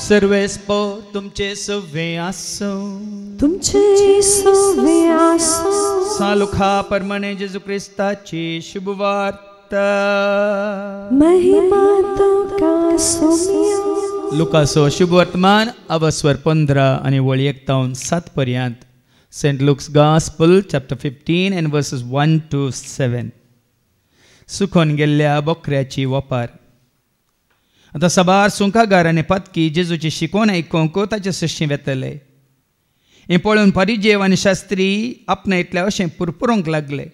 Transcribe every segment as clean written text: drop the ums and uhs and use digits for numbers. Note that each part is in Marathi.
सर्वेस्पो तुमचे सवे आसो तुमचे सवे आसो सालुखा परमणे जेजू क्रिस्ताची शुभवार्ता महिमा तुका सोमिया लुकासो शुभवर्तमान अवस्वर 15 आणि वळी 1-7 पर्यंत Saint Luke's gospel chapter 15 and verses 1 to 7 सुखोन गेल्ल्या बोकऱ्याची वपार. आता सबार सुंकागाराने पत्की जेजूची शिकोवन आयकोंक ताचे सश्शी वेतले. हें पळोवन परिजेव आनी शास्त्री आपणायतले अशें पुरपुरोंक लागले.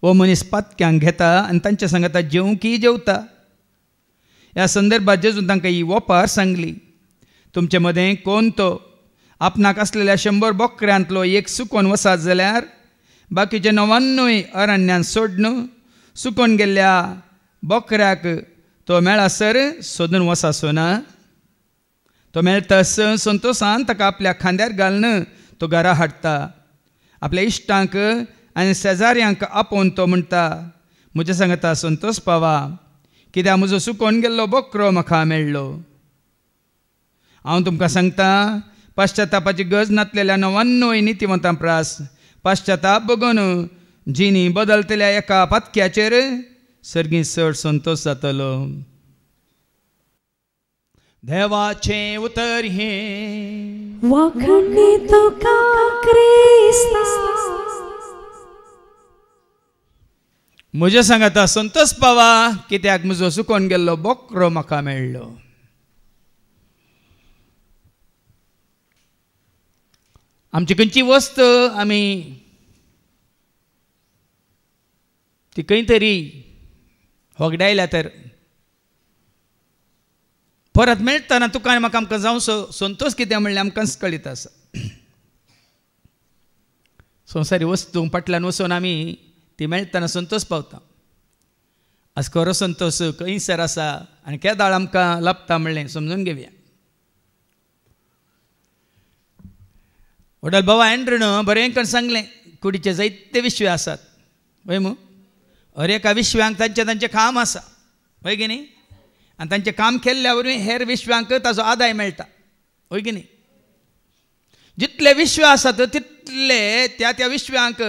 हो मनीस पत्क्यांक घेता आनी तांच्या सांगाता जेवंकी जेवता. ह्या संदर्भात जेजून तांकां ही वपार सांगली. तुमचे मदें कोण तो आपणाक आसलेल्या 100 बोकऱ्यांतलो एक सुकोवन वसात जाल्यार बाकीचे 99 अरण्यान सोडून सुकोवन गेल्ल्या बोकऱ्याक तो मेळासर सोदून वसासो ना. तो मेळटस संतोशान ताका आपल्या खांद्यार घालून तो घरा हाडटा. आपल्या इश्टांक आनी शेजाऱ्यांक आपोवन तो म्हणटा म्हजे सांगता संतोश पावा कित्याक म्हजो सुकोवन गेल्लो बोकरो म्हाका मेळ्ळो. हांव तुमकां सांगता पाश्चातापाची गरज नासलेल्या 99 नितीवंतां प्रास पाश्चाताप बगून जिनी बदलतल्या एका पत्क्याचेर सर्गी चड संतोश जातलो. देवाचे उतर हे वखणी तुका क्रिस्ता म्हजे सांगता संतोष पावा कित्याक म्हजो सुकोवन गेल्लो बोकरो म्हाका मेळ्ळो. आमची खंयची वस्त आमी ती खंय तरी होगडायल्या तर परत मेळटना तुका आनी म्हाका आमकां जावचो संतोश कितें म्हणलें आमकांच कळीत आसा. संवसारी वस्तू फाटल्यान वचून आमी ती मेळटना संतोश पावता. आज खरो संतोश खंयसर आसा आनी केदाळ आमकां लाभता म्हणलें समजून घेवया. वडल भावा एंड्रन बरें करून सांगलें कुडीचे जायते विश्वे आसात वय मू. हर एका विश्व्यांक तांचे काम आसा वय की न्ही. आनी तांचें काम केल्ल्या वरवीं हेर विश्व्यांक ताजो आदाय मेळटा वय की न्ही. जितले विश्व आसात तितले त्या विश्व्यांक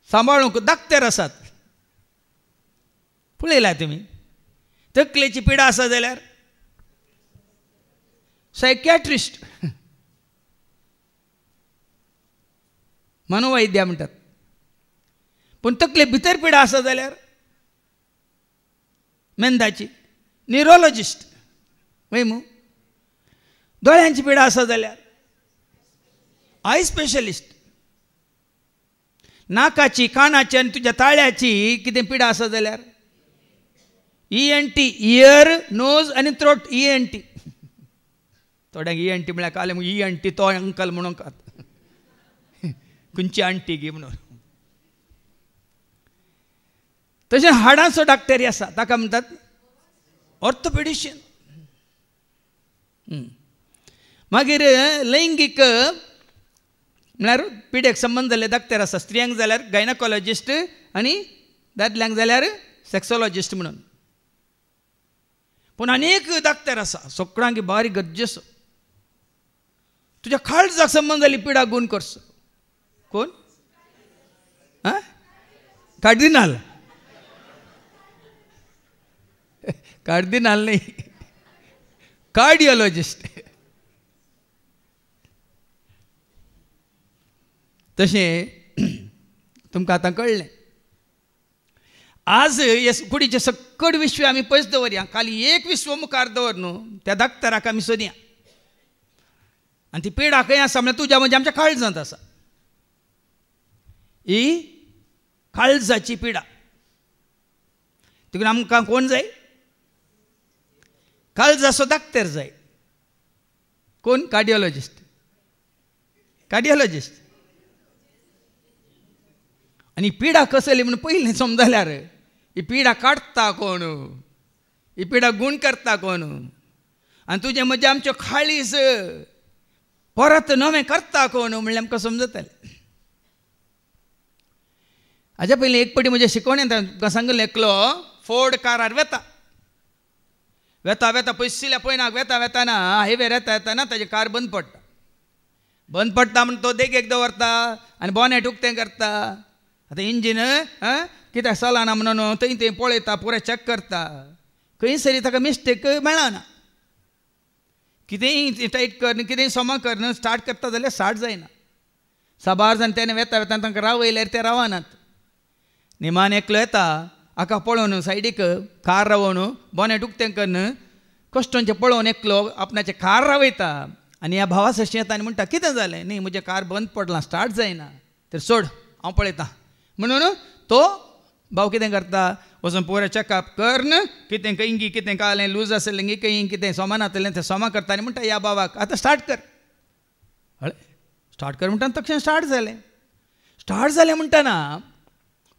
सांबाळूंक दाक्तेर आसात. पळयला तुमी तकलेची पिडा आसा जाल्यार सायकॅट्रिस्ट मनोवैद्य म्हणटात. पूण तकले भितर पिडा आसा जाल्यार मेंदाची न्युरोलॉजिस्ट वय मू. दोळ्यांची पिडा आसा जाल्यार आय स्पेशलिस्ट. नाकाची कानाची आनी तुज्या ताळ्याची कितें पिडा आसा जाल्यार ENT इयर नोज आनी थ्रोट ENT. थोड्यांक ENT म्हळ्यार काले ENT तो अंकल म्हणून खंयची आंटी गी म्हणून. तशें हाडांचो डाक्टरी आसा ताका म्हणटात ऑर्थोपेडिशियन. मागीर लैंगीक म्हळ्यार पिडेक संबंद जाल्ले डाक्टर आसा. स्त्रियांक जाल्यार गायनोकॉलॉजिस्ट आनी दादल्यांक जाल्यार सेक्सोलॉजिस्ट म्हणून. पूण अनेक डाक्टर आसा सगळ्यांक बारीक गरजेचो. तुज्या काळजाक संबंद जाल्ली पिडा गुण करचो. कोण कार्डिनाल कार्डिनाल नाही कार्डिओलॉजिस्ट. तशें तुमकां आतां कळ्ळें. आज हे कुडीचे सकट विश्व आमी पयस दवरया. खाली एक विश्व मुखार दवर न्हू त्या डाक्टराक आमी सोदया. आनी ती पिडा खंय आसा म्हळ्यार तुज्या म्हणजे आमच्या काळजांत आसा. ही काळजाची पिडा. देखून आमकां कोण जाय काळजाचो डाक्टर जाय. कोण कार्डिओलॉजिस्ट. कार्डिओलॉजिस्ट आनी पिडा कसली म्हणून पयलें समजल्यार ही पिडा काडटा कोण ही पिडा गुण करता कोण आनी तुजें म्हणजे आमच्यो खाळीस परत नवें करता कोण म्हणल्यार आमकां समजतलें. हाज्या पयलीं एक पटी म्हज्या शिकवण्यान तुमकां सांगलें एकलो फोर्ड कारार वेता वेता पयसिल्या पयनाक वेता वेताना हायवेर येता येताना ताजी कार बंद पडटा म्हण तो देगेक दवरता आनी बोनेट उक्तें करता. आतां इंजीन कित्याक चलना म्हणून थंय थंय पळयता, पुरें चॅक करता. खंय सरी ताका मिस्टेक मेळना. कितेंय टायट कर कितेंय सोमा कर न्हू, स्टार्ट करता जाल्यार स्टार्ट जायना. साबार जाण तेणे वेता वेताना तांकां रावयल्यार ते रावनात. निमान एकलो येता, हाका पळोवन सायडीक कार रावोवन बोनेट उक्तें कर कश्टोंचें पळोवन एकलो आपणाचें कार रावयता. आनी ह्या भावा सशी येता आनी म्हणटा कितें जालें, न्ही म्हजें कार बंद पडलां, स्टार्ट जायना. तर सोड हांव पळयतां म्हणून तो भाव कितें करता, वचून पुरें चॅकअप कर कितें इंगी कितें कालें लूज आसलें खंय कितें सोमान आसलें तें सोमा करता आनी म्हणटा ह्या बाबाक आतां स्टार्ट कर. हळे स्टार्ट कर म्हणटा तक्षण स्टार्ट जालें म्हणटाना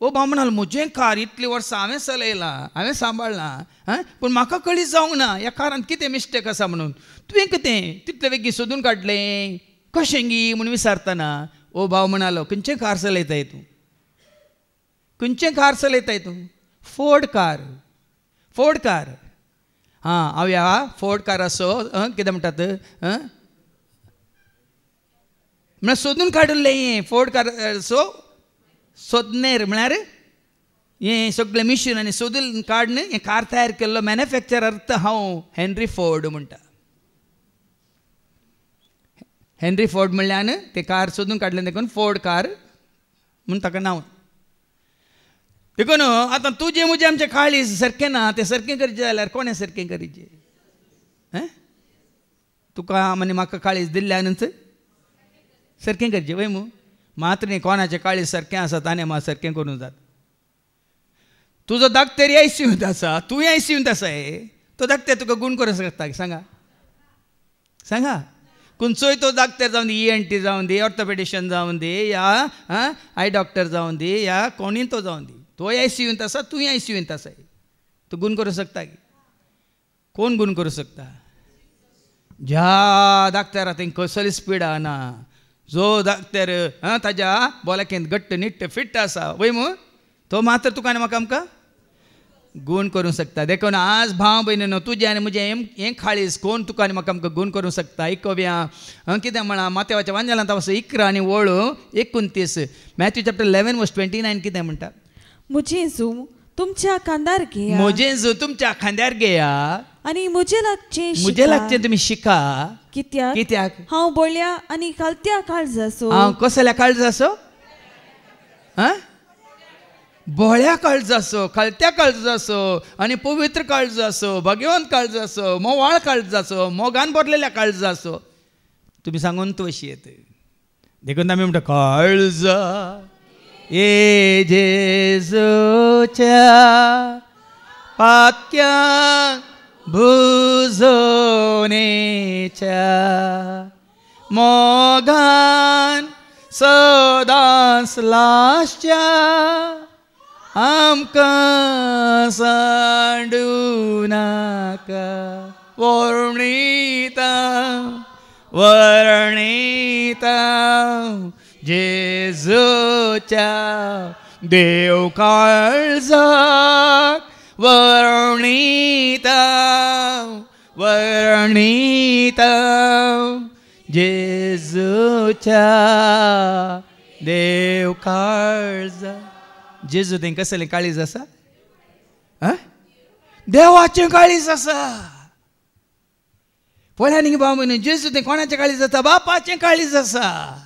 ओ भाव म्हणालो म्हजें कार इतलीं वर्सां हांवें चलयलां, हांवें सांबाळलां, पूण म्हाका कळीत जावंक ना ह्या कारांत कितें मिस्टेक आसा म्हणून. तुवें कितें तितले बेगीन सोदून काडलें कशें गी म्हूण विचारतना ओ भाव म्हणालो खंयचें कार चलयताय तूं, खंयचें कार चलयताय तूं. Ford car. हांव ह्या फोर्ड काराचो कितें म्हणटात म्हळ्यार सोदून काडिल्लें हें फोर्ड काराचो सोदनेर म्हळ्यार हें सगळें मिशीन आनी सोदून काडून हें कार तयार केल्लो मॅन्युफॅक्चरर हांव हेनरी फोर्ड म्हणटा. हेनरी फोर्ड म्हणल्यार ते कार सोदून काडलें देखून फोर्ड कार म्हूण ताका नांव. देखून आतां तुजें म्हजें आमचें काळीज सारकें ना, तें सारकें करचें जाल्यार कोणें सारकें करीचें. तुका आनी म्हाका काळीज दिल्ल्यानच सारकें करचें वय मू. मात्र न्ही कोणाचें काळीज सारकें आसा ताणें म्हाका सारकें करूं जाता. तुजो धाकटेर ICUंत आसा, तूंय ICUंत आसाय, तो धाकटेर तुका गूण करूं शकता सांगा. खंयचोय तो धाकटेर जावन दी, ENT जावन दी, ऑर्थोपेडिशन जावन दी, या आय डॉक्टर जावन दी, या कोणीय तो जावन दी, तोय ICUंत आसा तूंय ICUंत आसाय. तूं गूण करूं शकता की कोण गूण करूं शकता. ज्या धाकट्यारा थंय कसली स्पीड आना, जो धाकटेर ताज्या बोलाकेंत घट्ट निट्ट फिट्ट आसा वय मू, तो मात्र तुका आनी म्हाका आमकां गूण करूं शकता. देखून आज भाव भयणीनो तुजें आनी म्हजें हें काळीज कोण तुका आनी म्हाका आमकां गूण करूं शकता. आयकोव्या कितें म्हणा मातेवाच्या वांजेलांत वचून 11 आनी वळू 29 मॅथ्यू चॅप्टर 11:29 कितें म्हणटा. मुझे जू तुमच्या खांद्यार घेया, म्हजें जो तुमच्या खांद्यार घेया आनी म्हजे लागचें तुमी शिका. कित्याक हांव बोळ्या आनी खालत्या काळजाचो. हांव कसल्या काळजाचो, बोळ्या काळजाचो, खालत्या काळजाचो आनी पवित्र काळजाचो, भाग्यवंत काळजाचो, मोवाळ काळजाचो, मोगान भरलेल्या काळजाचो. तुमी सांगून तो अशी येत देखून आमी म्हणटा काळजा ए जेजूच्या पातक्या भुजोनेच्या मोगान सदांच लास्च्या आमकां सांडू नाका. वर्णिता जेजूच्या देव काळजाक वर्णिता जेजूच्या देव काळजाक. जेजू तें कसलें काळीज आसा, देवाचें काळीज आसा. पळया न्ही भाव म्हण, जेजू तें कोणाचें काळीज आसा, बापाचें काळीज आसा.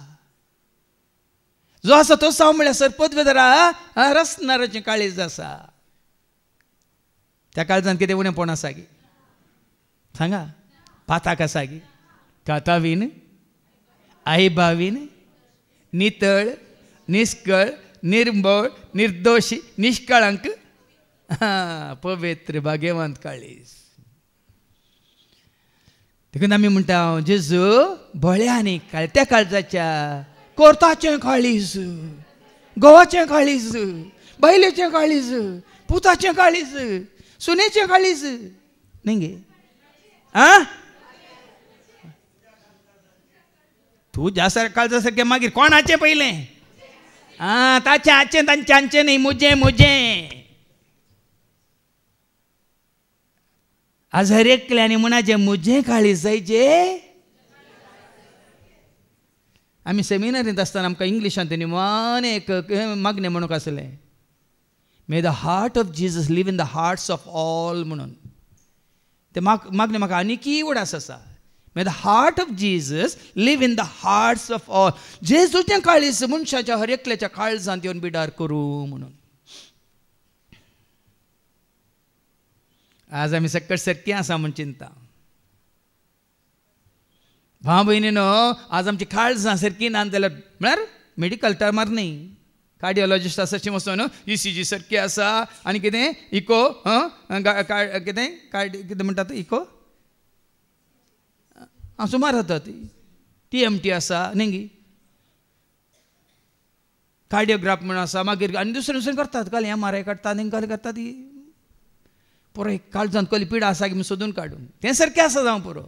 जो आसा तो साव म्हळ्यार सरपदवेदरा रसनाराचें काळीज आसा. त्या काळजांत कितें उणेंपण आसा गी सांगा. पाताक आसा गी, कातावीन, आईबावीन, नितळ, निश्कळ, निर्मळ, निर्दोशी, निष्कळंक, पवित्र भाग्यवंत काळीज. देखून आमी म्हणटा जेजू बोळ्या आनी काळत्या काळजाच्या कोर्ताचें काळीज, गोवाचें काळीज, बायलेचें काळीज, पुताचें काळीज, सुनेचें काळीज न्ही गे. तूं जास्त काळजा सारकें मागीर कोणाचें पयलें, ताचें हाचें तांचें न्ही, मुजें. आज हर एकल्यानी म्हणाचे मुझे काळीज जायचे. आम्ही सेमिनारींत आसतना आमकां इंग्लिशांत निमाणें एक मागणें म्हणूंक आसलें, may the heart of Jesus live in the hearts of all म्हणून. ते मागणें म्हाका आनीकय उडास आसा. May the heart of Jesus live in the hearts of all. जेजूचें काळीज मनशाच्या हर एकल्याच्या काळजांत येवन बिडार करूं म्हणून. आज आमी सकट सारकी आसा म्हूण चिंता. भाव भयणीनो, आज आमची काळजां सारकी ना जाल्यार म्हळ्यार मेडिकल टर्मार न्ही, कार्डियोलॉजिस्ट आसा अशें वचून ECG सारकी आसा आनी कितें इको कितें म्हणटात इको सुमार जाता ती TMT आसा न्ही, कार्डियोग्राफ म्हणून आसा, मागीर आनी दुसरें दुसरें करतात काल MRI काडटात आनी करतात. पुरो काळजांत कसली पिडा आसा की सोदून काडून तें सारकें आसा जावं पुरो.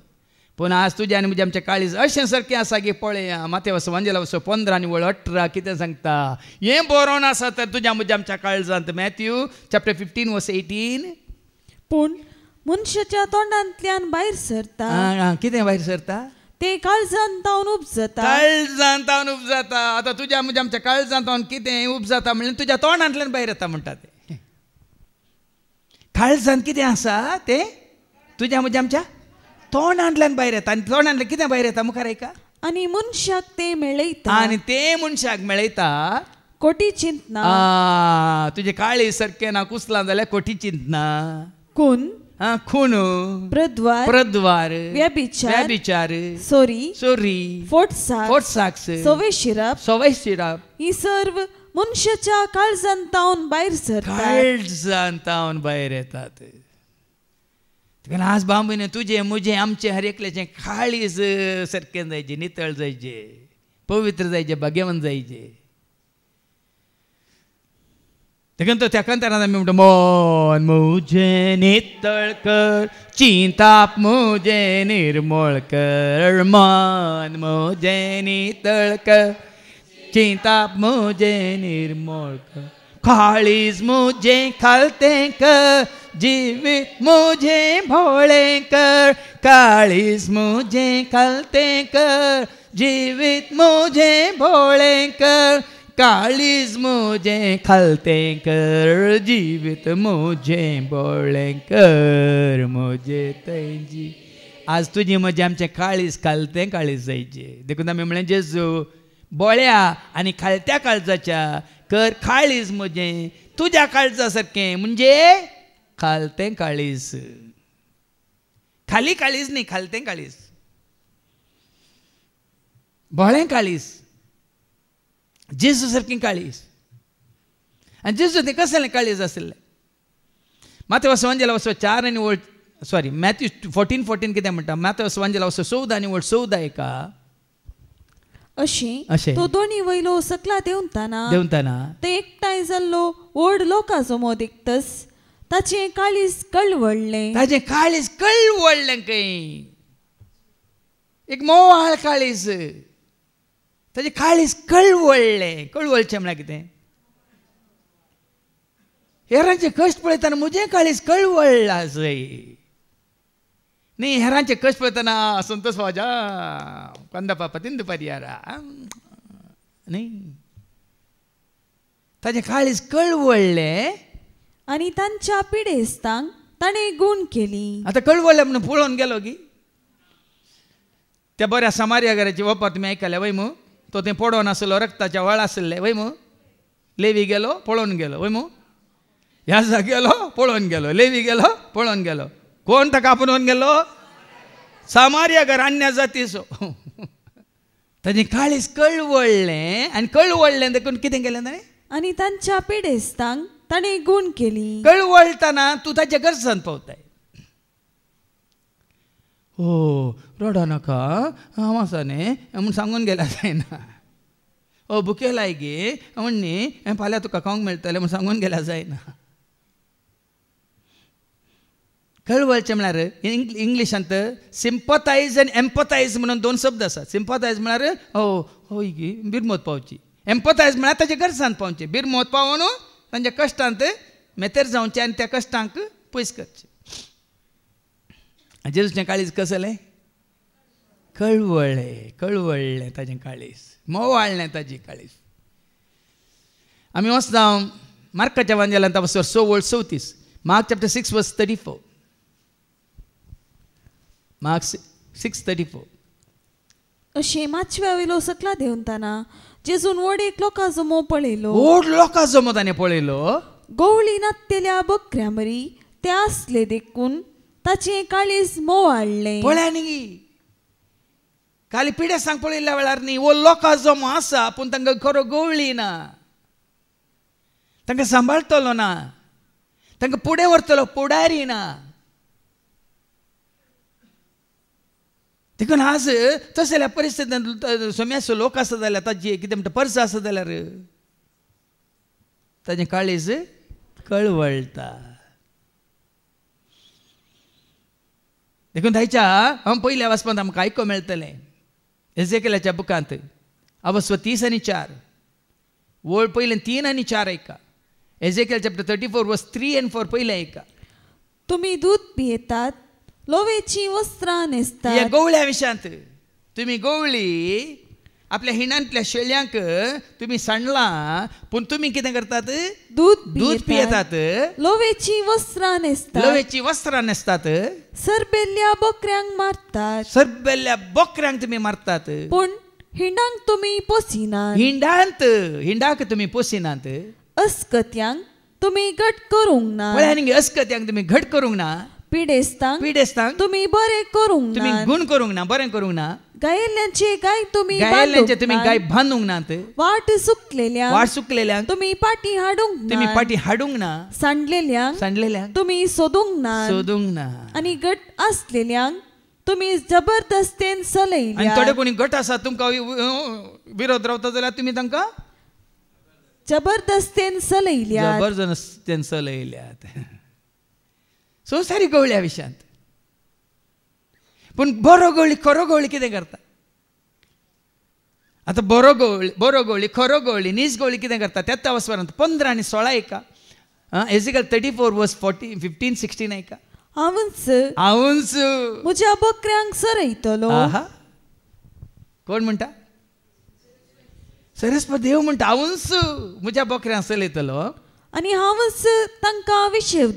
पूण आज तुज्या आनी म्हज्या आमचें काळीज अशें सारकें आसा की पळया माथेवस वांजेलावस 15 आनी 18 कितें सांगता. हें बरोवन आसा तर तुज्या म्हज्या आमच्या काळजांत. मॅथ्यू चॅप्टर 15 वर्स 18. पूण मनशाच्या तोंडांतल्यान भायर सरता. कितें भायर सरता? ते काळजांतावन उपजता. काळजांतावन उपजता. आतां तुज्या म्हज्या आमच्या काळजांतावन कितें उपजता म्हणल्यार तुज्या तोंडांतल्यान भायर येता म्हणटा ते. काळजांत कितें आसा ते तुज्या म्हज्या आमच्या तोंडांतल्यान भायर येता. आनी तोंडांतल्यान कितें भायर येता मुखार ऐका. आनी मनशाक ते मेळयता. आनी ते मनशाक मेळयता कोटी चिंतना. तुजें काळीज सारकें ना कुसलां जाल्यार कोटी चिंतना. खून, खून, प्रद्वार, व्यभिचार, चोरी, फोटसाक्स, सवय शिरप ही सर्व मनशाच्या काळजांतावन भायर सरता. काळजांतावन भायर येतात. आज बांबून तुझे मुझे आमचे हर एकल्याचें काळीज सारकें जायचें, नितळ जायचें, पवित्र जायचें, भाग्यवान जायचें. देखून तो त्या कंतारांत आमी म्हणटा मन मुझे नितळ कर, चिंताप मुझे निर्मळ कर. मन मुझे नितळ कर, चिंताप मुझे निर्मळ कर. काळीज मुझे खालतें कर, जीवित मुझे भोळे कर. काळीज मुझे खालतें कर, जीवित मुझे भोळे कर. काळीज मुझे खालतें कर, जीवित मुझे भोळे कर. मुझे तेजी आज तुजी म्हजें आमचें काळीज खालतें काळीज जायचें. देखून आमी म्हळें जेजू बोळ्या आनी खालत्या काळजाच्या कर काळीज म्हजें तुज्या काळजा सारकें, म्हणजे खालतें काळीज. खाली काळीज न्ही, खालतें काळीज, बोळें काळीज, जेजू सारकें काळीज. आनी जेजू तें कसलें काळीज आसलें. माथेवस वांजेलावस 4 आनी 14 मॅथ्यू 14:14 कितें म्हणटा. माथेवस वांजेलावस 14 आनी 14 एका अशें तो दोनी वयलो सकला देंवताना ते एकठांय जाल्लो व्हड लोकां समोर दिखतस ताचें काळीज कळवळ्ळें. ताचें काळीज कळवळ्ळें खंय. एक मोवाळ काळीज, ताचें काळीज कळवळ्ळें. कळवळचें म्हळ्यार कितें. हेरांचे कश्ट पळयतना म्हजें काळीज कळवळ्ळां जंय न्ही. हेरांचे कश्ट पळयतना संतोष वाजा कंदा पापा तिंद परियारा न्ही. ताचें काळीज कळवळ्ळें आनी तांच्या पिडेस्तांक ताणें गूण केली. आतां कळवळ्ळें म्हणून पळोवन गेलो की त्या बऱ्या समारिया घराची वपार तुमी आयकल्या वय मू. तो थंय पडोवन आसलो, रक्ताच्या वळ आसले वय मू. लेवी गेलो पळोवन गेलो वय मू. ह्या गेलो पळोवन गेलो, लेवी गेलो पळोवन गेलो. कोण ताका आपणून गेलो? समारिया घर अन्य जातीचो. ताचें काळीज कळवळ्ळें आनी कळवळ्ळें देखून कितें केलें ताणें. आनी तांच्या पिडेस्तांक ताणें गूण केली. कळवळटना तूं ताच्या गरजांत पावताय. हो रडा नाका हांव आसा न्ही म्हूण सांगून गेल्यार जायना. बुके लाय गे म्हण न्ही फाल्यां तुका खावंक मेळटलें म्हूण सांगून गेल्यार जायना. कळवळचें म्हळ्यार इंग्लिशांत सिंपथायज आनी एम्पथायज म्हणून 2 शब्द आसात. सिंपथायज म्हळ्यार होय गे बिरमोत पावची. एम्पथायज म्हळ्यार ताच्या गरजांत पावचें. बिरमोत पावून तांच्या कश्टांत मेतेर जावचें आनी त्या कश्टांक पयस करचें. जेजूचें काळीज कसलें? कळवळ्ळें ताजें काळीज, मोवाळ्ळें ताजी काळीज. आमी वचता मार्काच्या वांजेलांत वचोर 6:34. Mark chapter 6 verse 34. Mark 6:34. अशें माचव्या वयलो सकला देंवताना जेजून व्हड एक लोकां जमो पळयलो. व्हड लोकां जमो ताणें पळयलो. गवळी नाचतेल्या बकऱ्या मरी ते आसले देखून ताचें काळीज मोवाळ्ळें. पळय न्ही, खाली पिडे सांग पळयल्ल्या वेळार न्ही वो लोकां जमो आसा पूण तांकां खरो गवळी ना, तांकां सांबाळटलो ना, तांकां फुडें व्हरतलो पुडारी ना. देखून आज तसल्या परिस्थितींत सोम्याचो लोक आसा जाल्यार ताजी कितें म्हणटा पर्स आसा जाल्यार ताजें काळीज कळवळटा. देखून थंयच्या हांव पयल्या वाचपांत आमकां आयको मेळटलें एजेकियलाच्या बुकांत अवस्व 30 आनी 4. वळ पयलें 3 आनी 4 ऐका. एजेकियल चॅप्टर 34 वर्स 3 and 4 पयलें ऐका. तुमी दूध पियेतात, लोवेची वस्त्रां न्हेसतात. ह्या गवळ्या विशयांत तुमी गवळी आपल्या हिणांतल्या शेळ्यांक तुमी सांडलां पूण तुमी कितें करतात? दूध पियेतात, लोवेची वस्त्रां न्हेसतात. लोवेची वस्त्रां न्हेसतात. सरबेल्ल्या बकऱ्यांक मारतात. सरबेल्ल्या बकऱ्यांक तुमी मारतात पूण हिंडांक तुमी पोसिनात. हिंडाक तुमी पोसिनात. अस्कत्यांक तुमी घट करूंक ना. म्हळ्यार अस्कत्यांक तुमी घट करूंक ना. पिडेस्तांक तुमी बरें करूंक ना. गुण करूंक ना, बरें करूंक ना. गायेल्ल्यांचे गाय तुमी बांदूंक नात. वाट सुकलेल्यांक तुमी पाटी हाडूंक ना. सांडलेल्यांक तुमी सोदूंक ना. आनी गट आसलेल्यांक तुमी जबरदस्तेन चलयल्यात. थोडे कोणी गट आसा तुमकां विरोध रावता जाल्यार तुमी तांकां जबरदस्तेन चलयल्यात. सो सारी गवळ्या विशयांत. पूण बरो गवळी खरो गवळी कितें करता? आतां बरो गवळी खरो गवळी नीज गवळी कितें करता? त्याच वस्वरांत 15 आनी 16 ऐका. एजिकल 34 वर्स 15-16 ऐका. हांवूच म्हज्या बकऱ्यांक सरयतलो. कोण म्हणटा? सरस्वती देव म्हणटा हांवूच म्हज्या बकऱ्यांक चलयतलो आनी हांवूच तांकां विशेव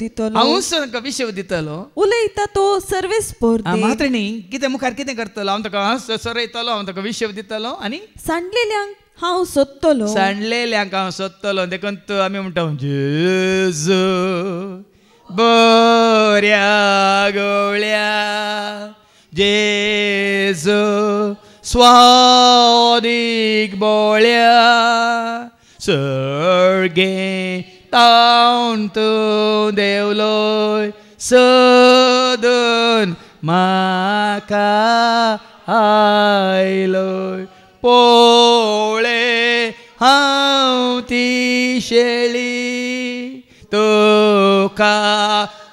दितलो. उलयता तो सर्वेस्पोर देव. मात्र न्ही, कितें मुखार कितें करतलो? हांव ताका सरयतलो, हांव ताका विशेव दितलो आनी सांडलेल्यांक हांव सोदतलो. देखून आमी म्हणटा जेजू बऱ्या गवळ्या, जेजू स्वादीक बोळ्या, सर्गे तावन तूं देवलोय सोदून म्हाका आयलोय. पोळे हांव ती शेळी तुका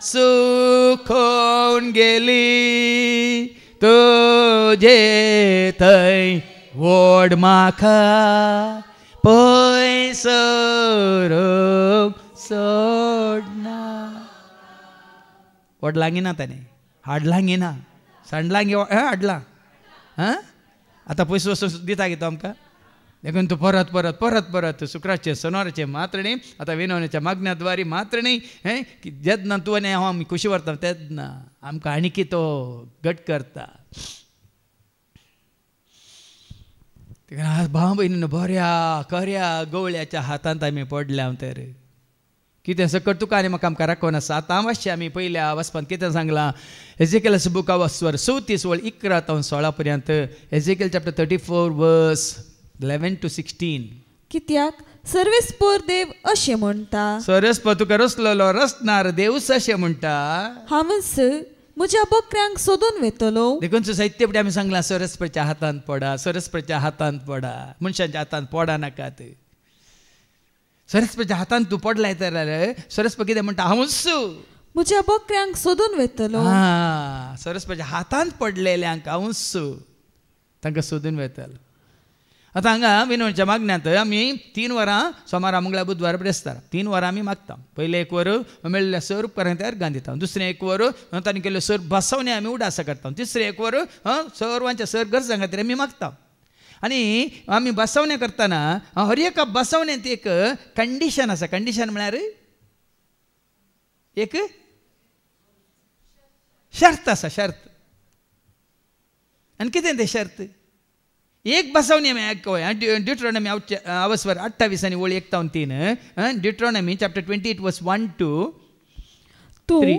सुखोवन गेली, तुजे थंय व्हड म्हाका पयसरूंक सोडना. व्हडलांगिना ताणें, हाडलांगिना, सांडलांगी हाडलां. आतां पयसो दिता गे तो आमकां. देखून तूं परत परत परत परत शुक्राचे सोनवाराचे मात्र न्ही, आतां विनवण्याच्या मागण्याद्वारी मात्र न्ही. की जेन्ना तूं आनी हांव आमी खुशी व्हरता तेन्ना आमकां आनीक तो घट करता. भाव भयणीन बऱ्या खऱ्या गवळ्याच्या हातांत आमी पडल्या. तर कितें सकट तुका आनी म्हाका आमकां राखोन आसा. आतां मातशें आमी पयल्या वचपान कितें सांगलां? एजेकियलाच्या बुका वस्वर 34 वळ 11 ते 16 पर्यंत. एजेकियल चॅप्टर 34 वर्स 11 to 16. कित्याक सर्वेस्पोर देव अशें म्हणटा, सरस्प तुका रसलेलो रसनार देवूच अशें म्हणटा, हांवच म्हज्या बकऱ्यांक सोदून वेतलो. देखून साहित्य आमी सांगलां सरस्पच्या हातांत पडा, सरस्पच्या हातांत पडा, मनशांच्या हातांत पडा नाकात. सरस्पच्या हातांत तूं पडलाय तर सरस्प कितें म्हणटा? हांवूच म्हज्या बकऱ्यांक सोदून वेतलो. सरस्पच्या हातांत पडलेल्यांक हांवूच तांकां सोदून वेतलो. आतां हांगा विनोदच्या मागण्यांत आमी 3 वरां सोमारा मंगळार बुधवार ब्रेस्तार 3 वरां आमी मागता. पयलें 1 वर मेळिल्ल्या सर उपकारांक अर्गां दिता. दुसरें 1 वर तांणी केल्ल्यो सर बसवणे आमी उडास करता. तिसरें 1 वर सर्वांच्या सर गरजां खातीर आमी मागता. आनी आमी बसवणे करतना हर एका बसवण्यांत एक कंडिशन आसा. कंडिशन म्हळ्यार एक शर्त आसा. शर्त आनी कितें तें शर्त? एक बसवणी आमी आयकूया. ड्युट्रॉनॉमी अवस्वर 28 आनी वळी 1-3. ड्युट्रॉनॉमी चॅप्टर 28 वर्स 1 to 3.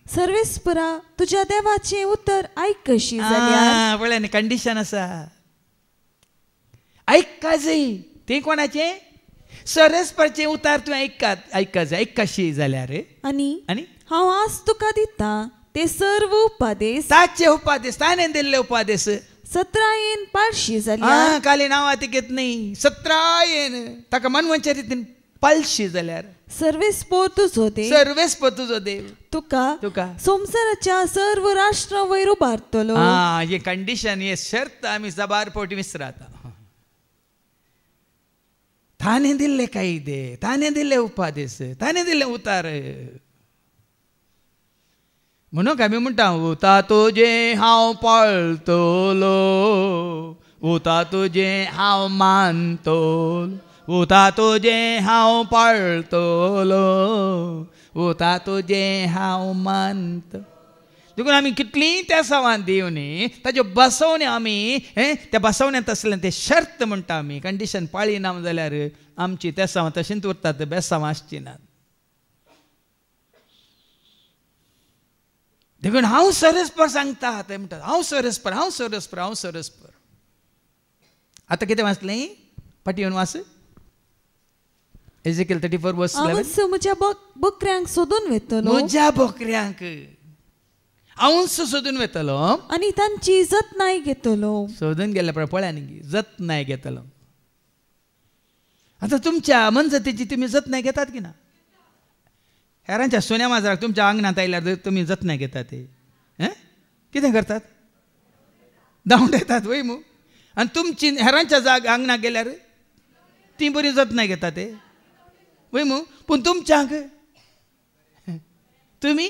सर्वेस्परा तुज्या देवाचें उतर आयक कशी जाल्यार. पळय न्ही कंडिशन आसा. आयका जाय. तें कोणाचें? सर्वेस्पराचें उतर तुवें आयका जाय. आयक कशी जाल्यार. आनी आनी हांव आज तुका दिता ते सर्व उपादेश ताचे उपादेश ताणें दिल्ले उपादेश 17 पाळशी जाल्यार. खाली नांवां ती घेत न्ही. 17 ताका मनवंच्या रितीन पाळशी जाल्यार सर्वेस्पोर तुजो देव. सर्वेस्पर तुजो देव तुका संवसाराच्या सर्व राष्ट्रां वयर उबारतलो. हे कंडिशन हे शर्त आमी जबार पोटी विसरात. ताणें दिल्ले कायदे ताणें दिल्ले उपादेश ताणें दिल्ले उतार म्हणून आमी म्हणटा उता तुजें हांव पाळटलो. उता तुजें हांव मानतलो. उता तुजें हांव पाळटलो. उता तुजें हांव मानतलो. देखून आमी कितलीं त्या सवान दिव न्ही ताज्यो बसवणे आमी त्या बसवण्यांत असलें तें शर्त म्हणटा आमी. कंडिशन पाळिना जाल्यार आमची त्या सवां तशींच उरतात. बेसांवां आसची नात. देखून हांव सर्वेस्पर सांगता ते म्हणटात. हांव सर्वेस्पर हांव सर्वेस्पर हांव सर्वेस्पर. आतां कितें वाचलें? फाटी येवन वाच. एजेकिएल 34 वर्स 11. हांव म्हज्या बकऱ्यांक सोदून वेतलो. म्हज्या बकऱ्यांक हांव सोदून वेतलो आनी तांची जतनाय घेतलो. सोदून गेल्या पळया न्ही जतनाय घेतलो. आतां तुमच्या मनजतीची तुमी जतनाय घेतात की ना? हेरांच्या सोन्या माजराक तुमच्या आंगणांत आयल्यार तुमी जतनाय घेतात. ते कितें करतात? धांवडायतात वय मू. आनी तुमची हेरांच्या आंगणाक गेल्यार ती बरी जतनाय घेतात ते वय मू. पूण तुमच्यांक तुमी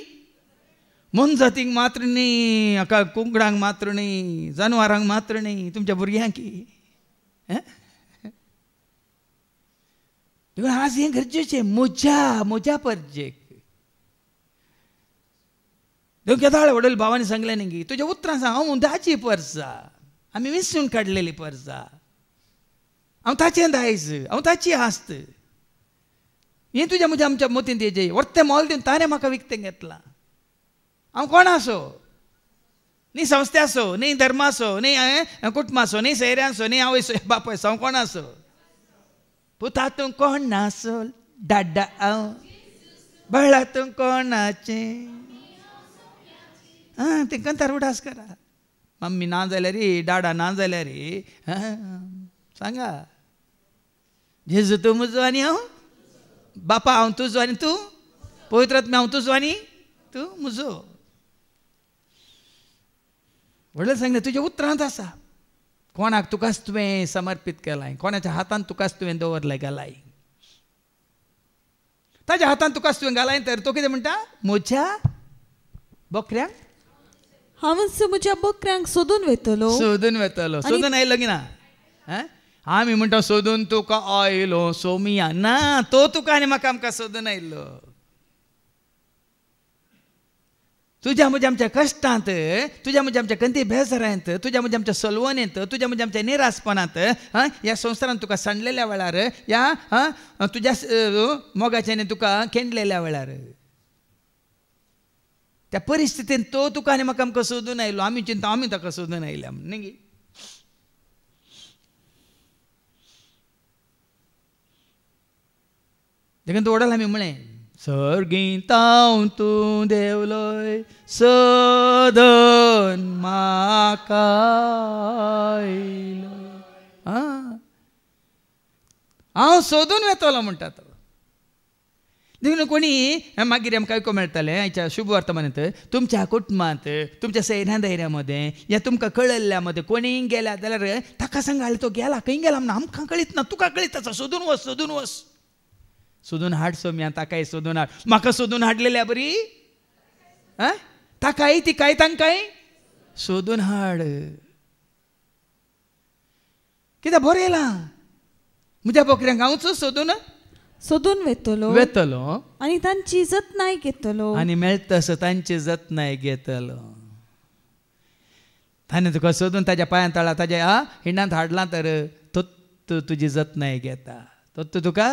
मनजतीक मात्र न्ही, हाका कुंकडांक मात्र न्ही, जनावरांक मात्र न्ही, तुमच्या भुरग्यांक. आज हें गरजेचें म्हज्या परजेक. केदाळ वडील भावानी सांगलें न्ही तुज्या उतरां सांग हांव दाची परसा. आमी विसरून काडलेली परसा. हांव ताचें दायज हांव ताची आस्त. हें तुज्या म्हज्या आमच्या मोतीन तेजे व्हरतें मोल दिवन ताणें म्हाका विकतें घेतलां. हांव कोण आसो न्ही संस्थे आसो न्ही धर्म आसो न्ही कुटुंब आसो न्ही सैऱ्यां आसो न्ही आवय बापूय आसो हांव कोण आसो. पुता तूं कोण आसो डाडा हांव बळा तूं कोणाचें. तें कंतार उडास करा. मम्मी ना जाल्यार डाडा ना जाल्यार सांगा जेजू तूं म्हजो आनी हांव बापा हांव तुजो आनी तूं पवित्र आत्मा हांव तुजो आनी तूं म्हजो. वडील सांगलें तुज्या उतरांत आसा. कोणाक तुकाच तुवें समर्पीत केलाय. कोणाच्या हातान तुकाच तुवें दवरलाय घालाय. ताज्या हातान तुकाच तुवें घालाय तर तो कितें म्हणटा? म्हज्या बकऱ्यांक हांव म्हज्या बकऱ्यांक सोदून वेतलो. सोदून वेतलो. सोदून आयलो की ना? आमी म्हणटा सोदून तुका आयलो सोमिया. ना तो तुका आनी म्हाका आमकां सोदून आयलो. तुज्या म्हज्या आमच्या कश्टांत तुज्या म्हज्या आमच्या कंती बेजारांत तुज्या म्हज्या आमच्या सलवणेंत तुज्या म्हज्या आमच्या निरासपणांत ह्या संवसारांत तुका सांडलेल्या वेळार ह्या तुज्या मोगाच्यानी तुका खेंडलेल्या वेळार त्या परिस्थितीन तो तुका आनी म्हाका आमकां सोदून आयलो. आमी चिंता आमी ताका सोदून आयल्या म्हण न्ही. देखून तो वडल आमी म्हळें सर्गीतांव तूं देवलोय सोदून म्हाका आयलो. हांव सोदून वेतलो म्हणटा तो. देखून कोणी मागीर आमकां आयको मेळटलें हाच्या शुभ वर्तमानांत तुमच्या कुटुंबांत तुमच्या सैन्या धैर्यामध्ये या तुमकां कळयल्ल्या मध्ये कोणीय गेल्या जाल्यार ताका सांगाल तो गेला खंय गेला म्हणून आमकां कळीत ना तुका कळीत आसा सोदून वच सोदून वच सोदून हाड सोम्या ताकाय सोदून हाड म्हाका सोदून हाडलेल्या बरी ताकाय ती काय तांकांय सोदून हाड कित्याक बरें येला म्हज्या बकऱ्यांक हांवच सोदून वेतलो आणि तांची जतनाय घेतलो आनी मेळटा तसो तांची जतनाय घेतलो ताणें तुका सोदून ताज्या पांयां तळा ताज्या हिंडांत हाडलां तर तो तुजी जतनाय घेता तो तुका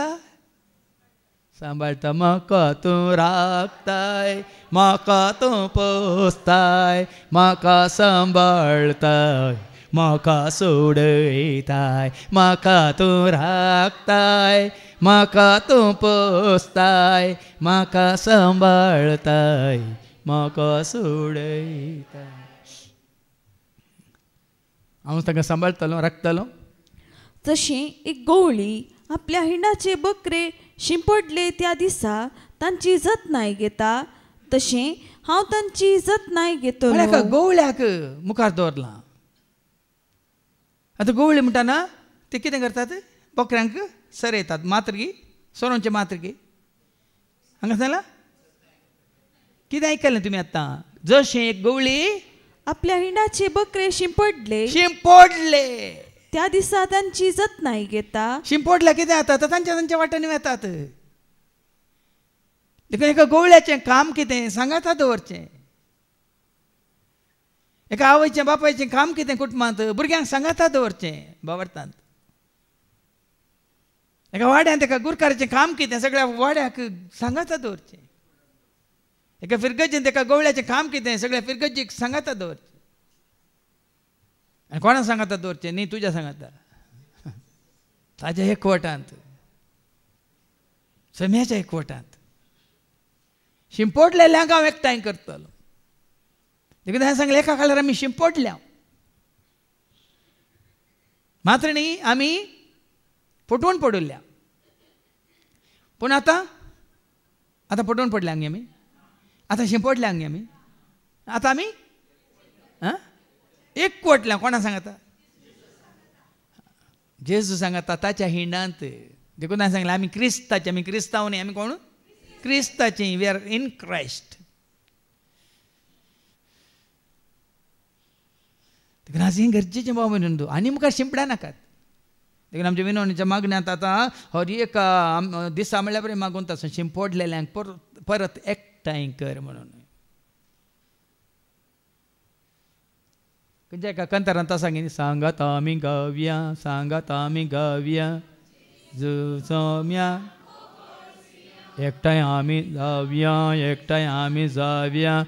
सांबाळटा म्हाका तूं राखताय म्हाका तूं पोसताय म्हाका सांबाळताय म्हाका सोडयताय म्हाका तूं राखताय म्हाका तूं पोसताय म्हाका सांबाळताय म्हाका सोडयताय हांव ताका सांबाळटलो राखतलो जशें एक गवळी आपल्या हिंडाचे बकरे शिंपडले त्या दिसा तांची जतनाय घेता तशें हांव तांची जतनाय घेतलो गवळ्याक मुखार दवरलां आतां गवळी म्हणटाना ते कितें करतात बकऱ्यांक सरयतात मातरगी सोरोंचे मातरगी हांगा सांगला कितें आयकलें तुमी आतां जशें एक गवळी आपल्या हिंडाचे बकरे शिंपडले त्या दिसा तांची जतनाय घेता शिंपडल्या कितें जाता तांच्या वाटेन वेतात देखून एका गवळ्याचें काम कितें सांगाता दवरचें एका आवयचें बापायचें काम कितें कुटुंबांत भुरग्यांक सांगाता दवरचें बावर्तांत एका वाड्यांत एका गुरकाराचें काम कितें सगळ्या वाड्याक सांगाता दवरचें एका फिरगजीन एका गवळ्याचें काम कितें सगळ्या फिरगजीक सांगाता दवरचें आनी कोणाक सांगाता दवरचें न्ही तुज्या सांगाता ताज्या एकवटांत सम्याच्या एकवटांत शिंपडलेल्यांक हांव एकठांय करतलो देखून हांवें सांगलें एका काळार आमी शिंपडल्या मात्र न्ही आमी फटवून पडुल्ल्या पूण आतां फटवून पडल्या न्ही आमी आतां शिंपडल्या न्ही आमी आतां आमी एकवटल्या कोणा सांगता जेजू सांगता ताच्या हिंडांत देखून हांवें सांगलें आमी क्रिस्ताचे आमी क्रिस्तांव न्ही आमी कोण क्रिस्ताची वी आर इन क्रायस्ट देखून आज ही गरजेचें बाब म्हणून आनी मुखार शिंपड्या नाकात देखून आमच्या विनवणीच्या मागण्यांत आतां हर एक दिसा म्हणल्यार बरें मागून तसो शिंपडलेल्यांक परत एकठांय कर म्हणून खंयच्या एका कंतारांत सांगितलें सांगात आमी गावया सोम्या एकठांय आमी जावया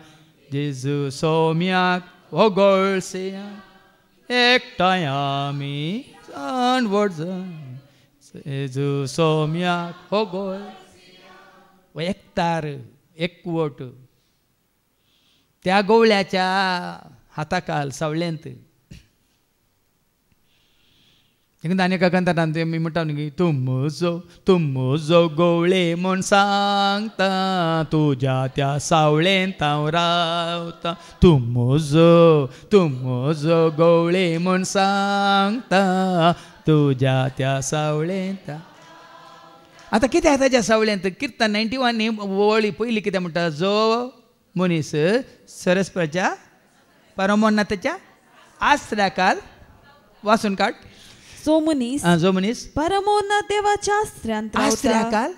जेजू सोम्याक होगोळसया एकठांय आमी जेजू सोम्याक होगोळ एकतार एकवट त्या गवळ्याच्या हाताखाल सावळेंत आनी एका कंतारांत आमी म्हणटा न्ही तूं म्हजो गवळे म्हूण सांगता तुज्या त्या सावळेंत हांव रावता तूं म्हजो गवळे म्हूण सांगता तुज्या त्या सावळेंत आतां कितें आसा ताज्या सावळेंत किर्तन 91 न्ही वळी पयली कितें म्हणटा जो मनीस सरस्वतीच्या परमोन्नताच्या आश्रयाखाल वाचून काड जो मनीस परमोन्नत देवाच्या आश्रयाखाल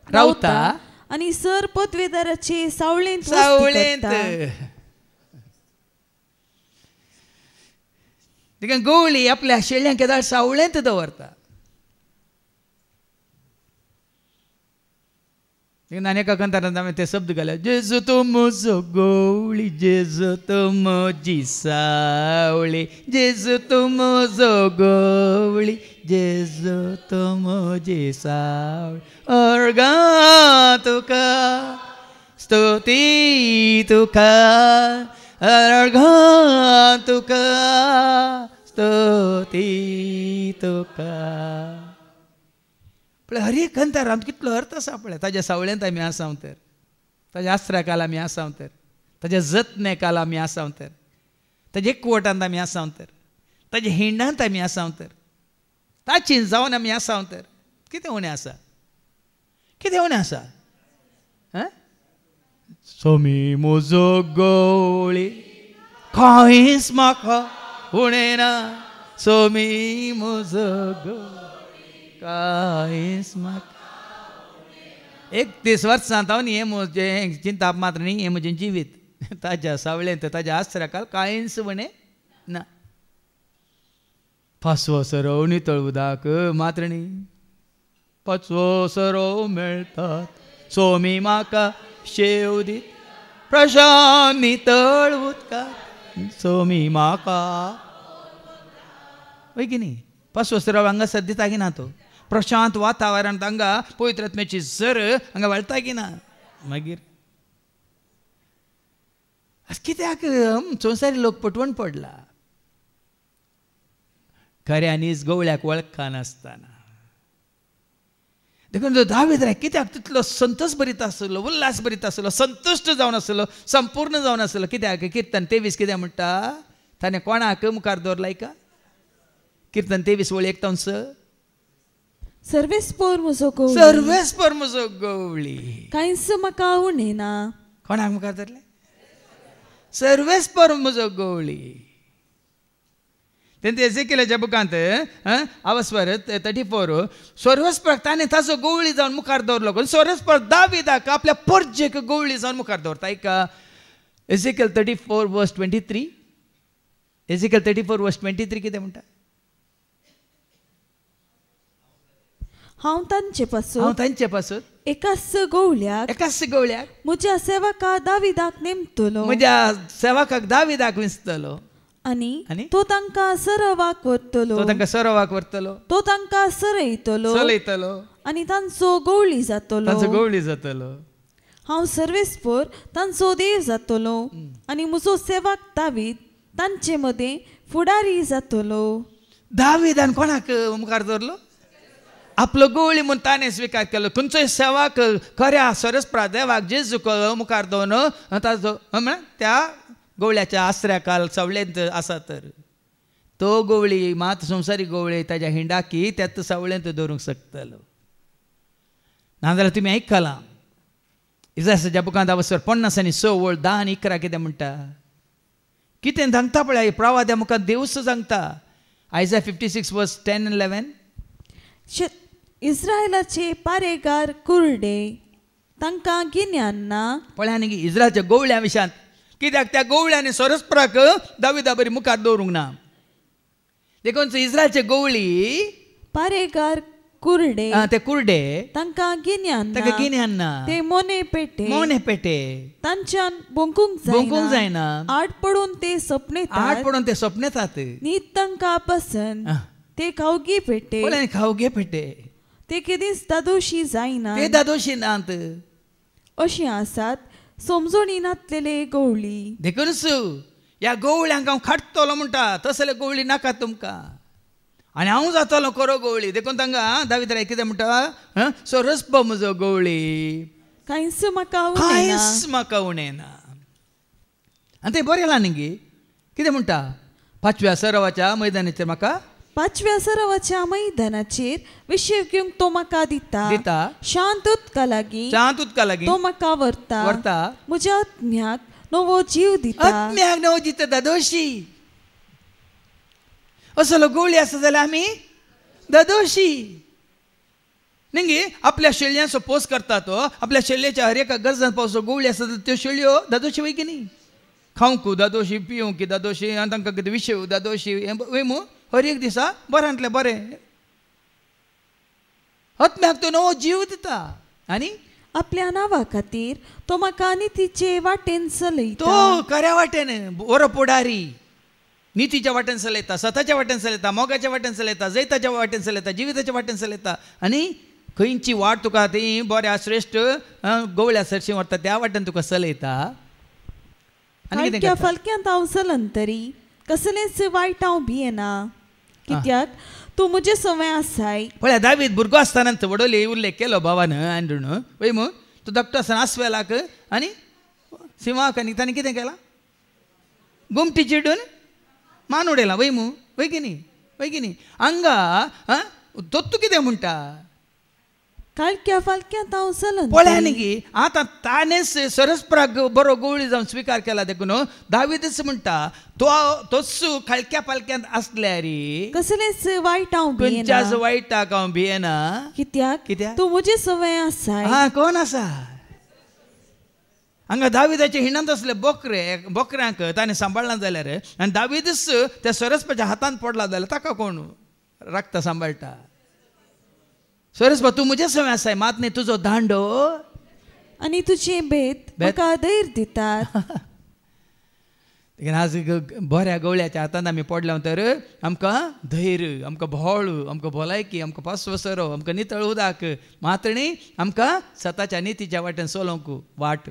रावता आणि सर पदवेदाराचे सावळेंत देखून गवळी आपल्या शेळ्यांक केदार सावळेंत दवरता देखून आनी एका कंतारांत हांवें ते शब्द घाले जेजू तूं म्हजो गवळी जेजू तूं म्हजी सावळी जेजू तूं म्हजो गवळी जेजू तूं म्हजी सावळी अर्गा तुका स्तुती तुका अर्गा तुका स्तुती तुका पळय हर एक अंतरांत कितलो अर्थ आसा पळय. ताज्या सावळ्यांत आमी आसां तर, ताज्या आस्त्राकाल आमी आसां तर, ताज्या जतनेकाल आमी आसां तर, ताज्या एकवटांत आमी आसां तर, ताज्या हिंडांत आमी आसां तर, ताची जावन आमी आसां तर कितें उणें आसा? कितें उणें आसा? सोमी म्हजो गवळी कांयच म्हाका उणें ना. सोमी म्हजो गवळी कांयच म्हाका. 31 वर्सां हांव हें म्हजें चिंताप मात्र न्ही, हें म्हजें जिवीत. ताज्या सावळेंत ताज्या आस्त्राकाल कांयच उणें ना. पांचवो सरो नितळ उदक मात्र न्ही, पांचवो सरो मेळटात सोमी म्हाका शेव दी. प्रशांत नितळ उदकांत सोमी म्हाका. वय की न्ही? पांचवो सरो हांगा सद्या की ना तो प्रशांत वातावरण हांगा पवित्र आत्म्याची झर हांगा वळटा की ना. मागीर कित्याक संवसारी लोक पटवून पडला खऱ्यांनीच गवळ्याक वळखा नासतना. देखून दावीद कित्याक तितलो संतोश भरीत आसलो, उल्हास भरीत आसलो, संतुश्ट जावन आसलो, संपूर्ण जावन आसलो. कित्याक किर्तन 23 कितें म्हणटा? ताणें कोणाक मुखार दवरला का? किर्तन 23 वळी 1 सर्वेस्पर म्हजो गवळी, सर्वेस्पर म्हजो गवळी कांयच म्हाका उणें ना. कोणाक मुखार धरले? सर्वेस्पर म्हजो गवळी. तेन्ना एजेकियलाच्या बुकांत अवस्वर 34 सर्वेस्पराक ताणें ताजो गवळी जावन मुखार दवरलो. सर्वेस्पर दाविदाक आपल्या परजेक गवळी जावन मुखार दवरता. ऐका एजेकियल 34:23. एजेकियल 34:23 कितें म्हणटा? हांव तांचे पासून एकाच गवळ्याक म्हज्या सेवका दाविदाक नेमतलो. म्हज्या सेवकाक दाविदाक विंचतलो आनी तो तांकां सरवाक व्हरतलो. तो तांकां चलयतलो आनी तांचो गवळी जातलो. हांव सर्वेस्पर तांचो देव जातलो आनी म्हजो सेवक दावीद तांचे मदें फुडारी जातलो. दाविदान कोणाक मुखार दवरलो? आपलो गवळी म्हूण ताणें स्विकार केलो. खंयचोय सेवक खऱ्या सरस्प्रा देवाक जेजूक मुखार दवरून ताजो त्या गवळ्याच्या आस्त्र्याकाल सावळेंत आसा तर तो गवळी मात संवसारी गवळी ताज्या हिंडाकी त्यात सावळेंत दवरूंक शकतलो. नाजाल्यार तुमी आयकलां इजायाच्या बुकांत अवसर 50 आनी 6 वळ 10 आनी 11 कितें म्हणटा? कितें सांगता पळय प्रवाद्या मुखार देवूच सांगता. आयजाया 56:10-11 इस्रायलाचे पारेगार कुरडे तांकां गिन्यान ना. पळय आनी इस्रायलच्या गवळ्या विशयांत कित्याक त्या गवळ्याने सरस्पराक दाविदा बरी मुखार दवरूंक ना. देखून इस्रायलचे गवळी पारेगार कुरडे ते कुरडे तांकां गिन्यान ना. ते मोने पेटे तांच्यान बोंकूंक जायना. आड पडून ते सपनेतात. न्हीद तांकां पसंद ते खावगी पेटे. ते केदींच दादोशी जायना. ते दादोशी नात. अशी आसात समजोनी नातलेले गवळी. देखून ह्या गवळ्यांक हांव खाटतलो म्हणटा तसले गवळी नाका तुमकां आनी हांव जातलो खरो गवळी. देखून तांकां दावीद कितें म्हणटा? सरस्प म्हजो गवळी कांयच म्हाका उणें ना. आनी तें बरें जालां न्ही. कितें म्हणटा? 5व्या सरावाच्या मैदानाचेर म्हाका 5व्या सरावाच्या मैदानाचेर विशय घेवंक तो म्हाका दिता. शांत उदका लागीं तो म्हाका व्हरता. म्हज्या आत्म्याक नवो जीव दिता. दादोशी असलो गवळी आसा जाल्यार आमी दादोशी न्ही. आपल्या शेळ्यां सपोज करता तो आपल्या शेळयेच्या हर एका गरजांत पावसो गवळी आसा जाल्यार त्यो शेळयो दादोशी वय की न्ही. खावंक दादोशी, पिवंक दादोशी, आनी तांकां कितें विशय दादोशी वय मू हर एक दिसा बऱ्यांतले बरें आत्म्याक तो नवो जीव दिता. आनी आपल्या नांवा खातीर तो म्हाका नितीचे वाटेन चलयता. तो खऱ्या वाटेन बरो पुडारी नितीच्या वाटेन चलयता, सताच्या वाटेन चलयता, मोगाच्या वाटेन चलयता, जैताच्या वाटेन चलयता, जिविताच्या वाटेन चलयता. आनी खंयची वाट तुका ती बऱ्या श्रेश्ठ गवळ्या सरशी व्हरता त्या वाटेन तुका चलयता. फालक्यांत हांव चलन तरी कसलेंच वायट हांव भियेना. कित्याक तू मुझे सवय आसाय. पळय दावीद भुरगो आसतना वडोली उल्लेख केलो भावान एंड्रून वय मू तू धाकटो आसतना आस्वेलाक आनी सिंहाक आनी ताणें कितें केलां गुमटी चिडून मान उडयला वय मू वय की न्ही हांगा तोत्तू कितें म्हणटा कालक्या फालक्या तांव चलन पळय न्ही आतां ताणेंच सरस्पराक बरो गवळी जावन स्विकार केला देखून दावीदच म्हणटा तोच खालक्या पालक्यांत आसल्यार कसलेच वायट हांव खंयच्याच वायटाक हांव भियेना. कित्याक तू मुझे सवय आसाय. हा कोण आसा हांगा दाविदाचे हिणंत असले बोकऱ्यांक ताणें सांबाळना जाल्यार आनी दावीदच त्या सरस्पाच्या हातांत पडला जाल्यार ताका कोण राखता सांबाळटा. सरस्पा तू मुझे सवय आसाय मात न्ही तुजो दांडो आनी तुजे भेद म्हाका धैर्य दितात. आज बऱ्या गवळ्याच्या हातांत आमी पडल्या तर आमकां धैर्य आमकां भोळू आमकां भलायकी आमकां पास्वसरो आमकां नितळ उदक मातणी आमकां सताच्या नितीच्या वाटेन चलोवंक वाट.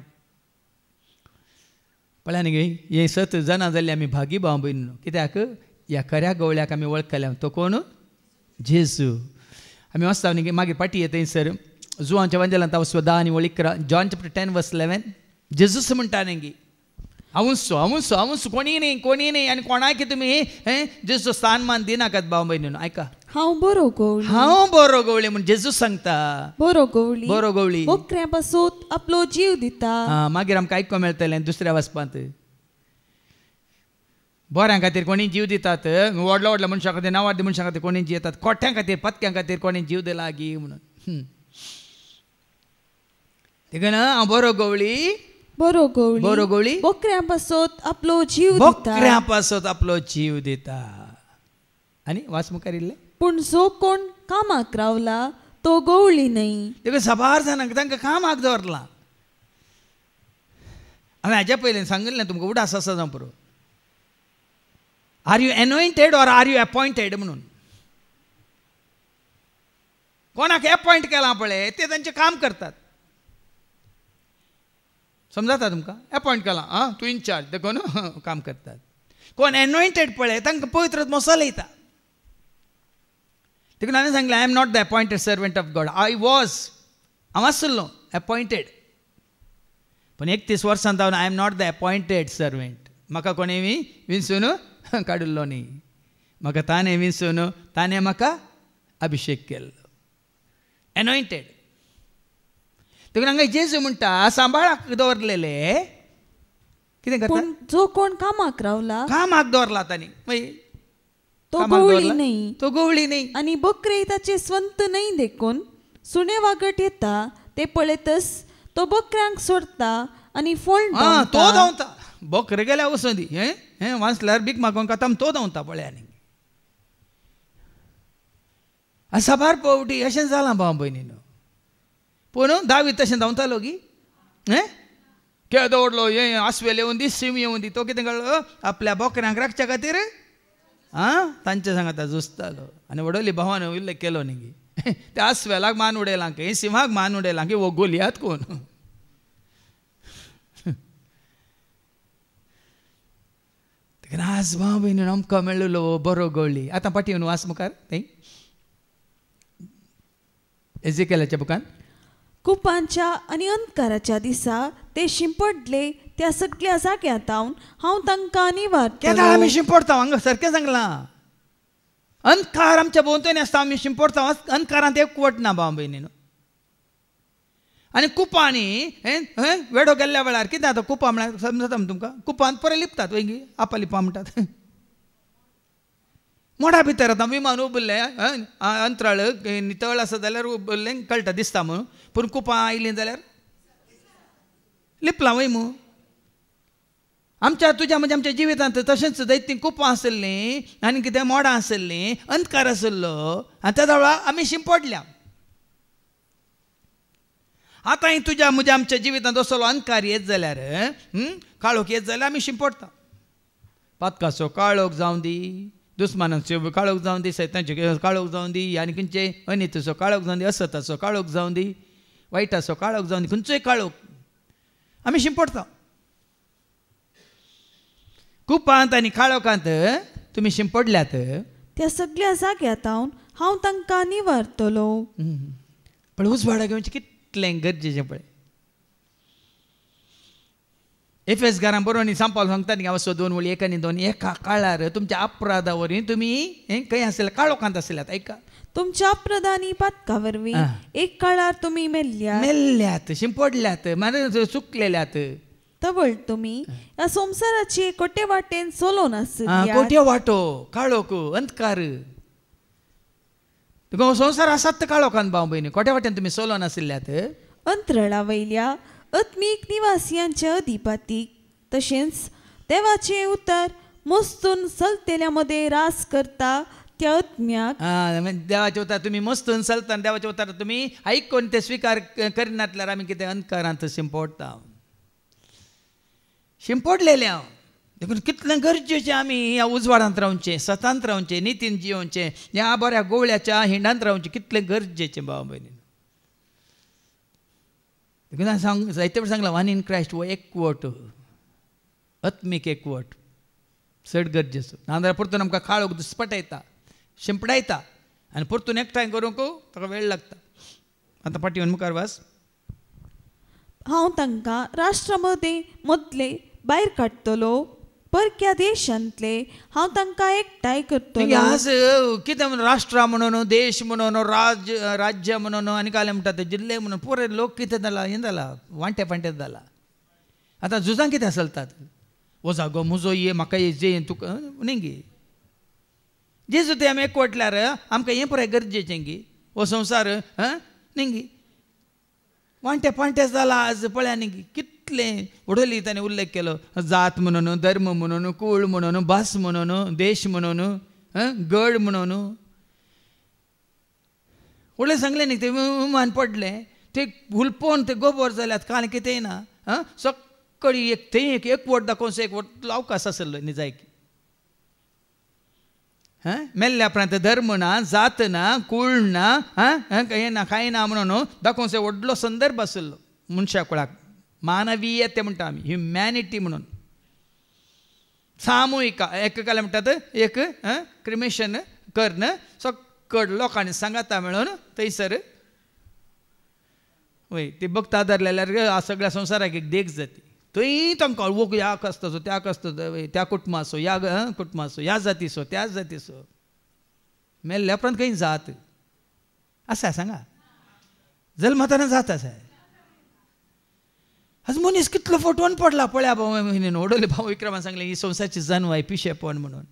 पळय न्ही हे सत जाणा जाल्ली आमी भागी भाव भयण कित्याक ह्या खऱ्या गवळ्याक आमी वळखल्या तो कोण जेजू. आमी वचता न्ही मागीर पाटी येता सर जुवांच्या वंजलांत हांव 10 आनी 11 जॉन चॅप्टर 10:11 जेजूस म्हणटा न्ही हांवूच कोणी न्ही आनी कोणाक तुमी जेजू स्थान मान दिनाकात भाव भयणीनो. आयका हांव बरो गवळी म्हण जेजू सांगता. बरो गवळी बोकऱ्या पासून आपलो जीव दिता. मागीर आमकां आयको मेळटलें दुसऱ्या वचपांत बऱ्यां खातीर कोणी जीव दितात व्हडल्या मनशां खातीर नांवार मनशां खातीर कोणी जीव येतात कोठ्यां खातीर पत्क्यां खातीर कोणी जीव दिला गी म्हणून. देखून हांव बरो गवळी बोकऱ्यां पासून आपलो जीव दिता. आनी वाच मुखार इल्ले पूण जो कोण कामाक रावला तो गवळी न्ही. देखून साबार जाणांक तांकां कामाक दवरलां. हांवें हाज्या पयलीं सांगिल्लें तुमकां उडास आसा जावं पुरो are you anointed or are you appointed म्हणून. कोणाक अपॉयंट केलां पळय ते तांचें काम करतात. समजाता तुमकां अपॉयंट केलां तूं इन्चार्ज देखून काम करतात. कोण एनॉयंटेड पळय तांकां पवित्र मसालो येता. देखून हांवें सांगलें I am not the appointed servant of God. हांव आसलो अपॉयंटेड पण 31 वर्सां जावन I am not the appointed servant. म्हाका कोणें विंचून काडिल्लो न्ही. म्हाका ताणें विंचून ताणें म्हाका अभिषेक केल्लो एनॉयंटेड. देखून हांगा जेजू म्हणटा सांबाळाक दवरलेले कितें करता जो कोण कामाक रावला कामाक दवरला तांणी तो गवळी न्ही आनी बकरे ताचे स्वंत न्ही देखून सुणे वागट येता ते पळयतच तो बकऱ्यांक सोडता आनी फोडटा. तो धांवता बकरे गेल्या वचून दी हें वाचल्यार बीक मागोवंक आतां तो धांवता पळय. आनी साबार पावटी अशें जालां भाव भयणीनो. पूण दावीद तशें धांवतालो गी केळ दवरलो हें आस्वेल येवन दी सिम येवन दी तो कितें कळ्ळो आपल्या बकऱ्यांक राखच्या खातीर तांचे सांगाता झुजतालो. आनी वडोली भावान उल्लेख केलो न्ही त्या आस्वेलाक मान उडयलां की सिंहाक मान उडयलां की वो गोलियात कोण. आज भाव भयणीन आमकां मेळिल्लो बरो गवळी. आतां पाटी येवन वास मुखार थंय एजेकियेलाच्या बुकान कुपांच्या आनी अंधकाराच्या दिसा ते शिंपडले त्या सगळ्या जाग्यांत हांव तांकां निवारतलों. आमी शिंपडता हांगा सारकें सांगलां. अंधकार आमच्या भोंवतणी आसता आमी शिंपडता अंधकारांत एकवट ना भाव भयणीनो. आनी कुपांनी वेडो गेल्ल्या वेळार कितें जाता कुपां म्हळ्यार समजता तुमकां कुपांत पळय लिपतात वयगी आपा लिपा म्हणटात. मोडा भितर आतां विमान उबरलें अंतराळ नितळ आसा जाल्यार उबरलें कळटा दिसता म्हणून पूण कुपां आयलीं जाल्यार लिपलां वय मू. आमच्या तुज्या म्हणजे आमच्या जिवितांत तशेंच दैतीं कुपां आसलीं आनी कितें मोडां आसलीं अंधकार आसलो आनी त्या वेळार आमी शिंपडल्या. आतां तुज्या म्हज्या आमच्या जिवितांत असलो अंधकार येत जाल्यार काळोख येत जाल्यार आमी शिंपडटा. पातकाचो काळोख जावं दी दुस्मानाचो काळोख जावं दी सैतांचो काळोख जावं दी आनी खंयचे अनितीचो काळोख जावं दी असताचो काळोख जावं दी वायटाचो काळोख जावं दी खंयचोय काळोख आमी शिंपडटा. कुपांत आनी काळोखांत तुमी शिंपडल्यात त्या सगळ्या जाग्यात हांव तांकां निवारतलो. पण उजवाडा घेवचें कितलें गरजेचें पळय. एफेसकारां बरोवन सांपाल सांगता न्ही हांव 2 वळी 1 आनी 2 एका काळार तुमच्या अपराधा वरवीं तुमी खंय आसले काळोखांत आसल्यात. ऐका, तुमच्या अपराधानी पातका वरवीं एक काळार तुमी मेल्ल्यात शिंपडल्यात मागीर चुकलेल्यात. तवळ तुमी ह्या संवसाराचे कोटे वाटेन चलोन आसल्यात. कोटे वाटो काळोख अंधकार तुका संवसार आसात काळोखान भाव भयणी कोट्या वाटेन तुमी चलोन आसल्यात. अंतराळा वयल्या आत्मीक निवासियांचे अधिपतीक तशेंच देवाचे उतर मस्तून चलतेल्या मध्ये रास करता त्या आत्म्याक. देवाचे उतर तुमी मस्तून चलता देवाचे उतर तुमी आयकून ते स्विकार करिनातल्यार आमी कितें अंधकारांत शिंपडटा. शिंपडलेले हांव देखून कितलें गरजेचें आमी ह्या उजवाडांत रावचें, सतांत रावचें, नितीन जियोवचें, ह्या बऱ्या गोवळ्याच्या हिंडांत रावचें कितलें गरजेचें भाव भयणी. देखून जायते फावटी सांगलां वन इन क्रायस्ट हो एकवट आत्मीक एकवट चड गरजेचो. नाजाल्यार परतून आमकां काळोख दुस्पटायता शिंपडायता आनी परतून एकठांय करूंक ताका वेळ लागता. आतां पाटयेवन मुखार वास. हांव तांकां राष्ट्रां मदले भायर काडटलो, परक्या देशांतले हांव तांकां एकठांय करतलो. आज कितें म्हणून राष्ट्र म्हणून देश म्हणून राज्य म्हणून आनी काय म्हणटात जिल्ले म्हणून पुरे लोक कितें जाला हें जाला वांटे पांटे जाला. आतां झुजां कितें चलतात हो जागो म्हजो ये म्हाका जे तुका न्ही गे जेजू ते आमी एकवटल्यार आमकां हें पुराय गरजेचें गी. हो संवसार न्ही गी वांटे पांटे जाला आज पळया न्ही गी. कितलें उडयली ताणें उल्लेख केलो जात म्हणून धर्म म्हणून कुळ म्हणून भास म्हणून देश म्हणून गड म्हणून उडले सांगले न्ही ते मान पडले ते हुलपोवन ते गोबर जाल्यात कांय कितेंय ना. सक्कळी एक थंय एक वट दाखोवन एक वट अवकाश आसलो न्ही जाय की. मेल्ल्या उपरांत धर्म ना जात ना कुळ ना हें ना कांय ना म्हणून दाखोवन व्हडलो संदर्भ आसलो मनशा कुळाक. मानवीयते म्हणटा आमी ह्युमॅनिटी म्हणून सामुहीक एकाला म्हणटात एक क्रिमेशन करन सक्कड लोकांनी सांगाता मेळून थंयसर वय ती भक्त आदारलेल्यार सगळ्या संवसाराक एक देख जाती. थंय तांकां वोक ह्या कस्ताचो त्या कस्ताचो त्या कुटुंबाचो ह्या कुटुंबाचो ह्या जातीचो त्या जातीचो. मेल्ल्या उपरांत खंय जात आसा सांगा जल्मातना जात आसा. आज मनीस कितलो फटवून पडला पळया भाव म्हयनेन ओडले भाव विक्रमान सांगले ही संवसारची जानवाय पिशेपण म्हणून.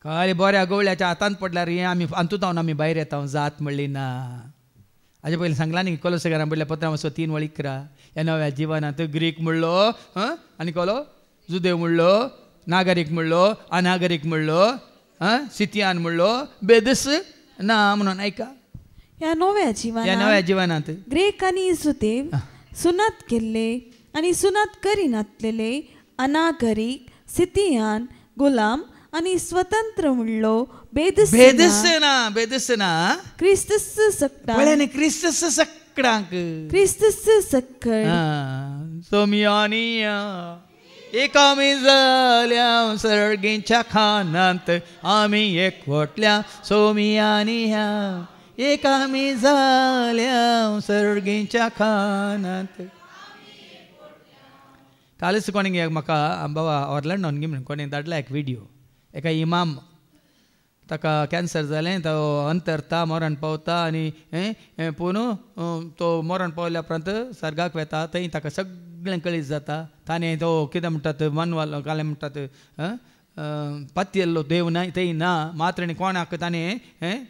काय बऱ्या गवळ्याच्या हातांत पडल्यार हें आमी अंतुतावन आमी भायर येता जात म्हणली ना. हाजे पयलीं सांगला न्ही कोलोसेकारां पडल्या 15:3 ह्या नव्या जिवनांत ग्रीक म्हणलो आनी कोलो जुदेव म्हणलो नागरीक म्हणलो अनागरीक म्हणलो सितियान म्हणलो बेदस ना म्हणून. ऐका ह्या नव्या जिवनांत ग्रीक आनी जुदेव सुनात केल्ले आनी सुनात करिनातलेले अनागरीक सितियान गुलाम आनी स्वतंत्र म्हणलो बेदस ना क्रिस्तस सक्कडांक क्रिस्तस सक्कड सोमियानिया एकामी जाल्या सर्गेच्या खानांत आमी एकवटल्या सोमियानिया एकामी जाल्या सर्गेच्या खानांत. कालच कोणी म्हाका बाबा ऑर्लंडोन गे म्हणून कोणें धाडला एक व्हिडिओ. एका इमाम ताका कॅन्सर जालें तो अंतरता मरण पावता आनी पूण तो मरण पावल्या उपरांत सर्गाक वेता थंय ताका सगळें कळीत जाता. ताणें तो कितें म्हणटात मनवालो काले म्हणटात पातयल्लो देव ना थंय ना मात्र कोणाक ताणें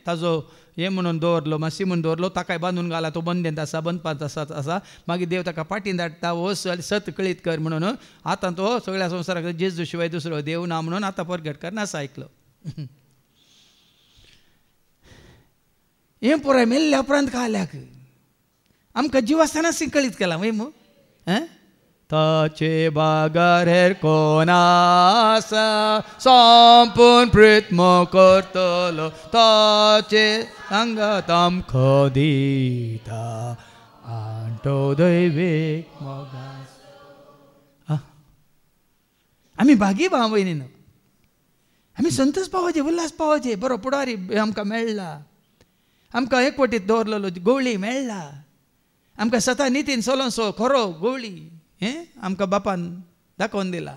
ताजो हें म्हणून दवरलो मातशी म्हणून दवरलो ताकाय बांदून घाला तो बंदेंत आसा बंदपांत आसा. मागीर देव ताका पाटीन धाडटा हो सत कळीत कर म्हणून. आतां तो सगळ्या संवसाराक जेजू शिवाय दुसरो देव ना म्हणून आतां परगट करना आसा आयकलो. हें पुराय मेल्ल्या उपरांत काल्याक आमकां जीव आसतना कळीत केलां वय मू. ताचे बागार हेर कोण आसा संपूर्ण प्रित्म करतलो ताचे सांगात आमकां दिता आंटो दैवेक मोगास. आमी भागी भाव भयणीन आमी संतोष पावचे, उल्हास पावचे. बरो पुडारी आमकां मेळ्ळा, आमकां एकवटीत दवरलेलो गवळी मेळ्ळा, आमकां सता नितीन सोलोसो खरो गवळी आमकां बापान दाखोवन दिला.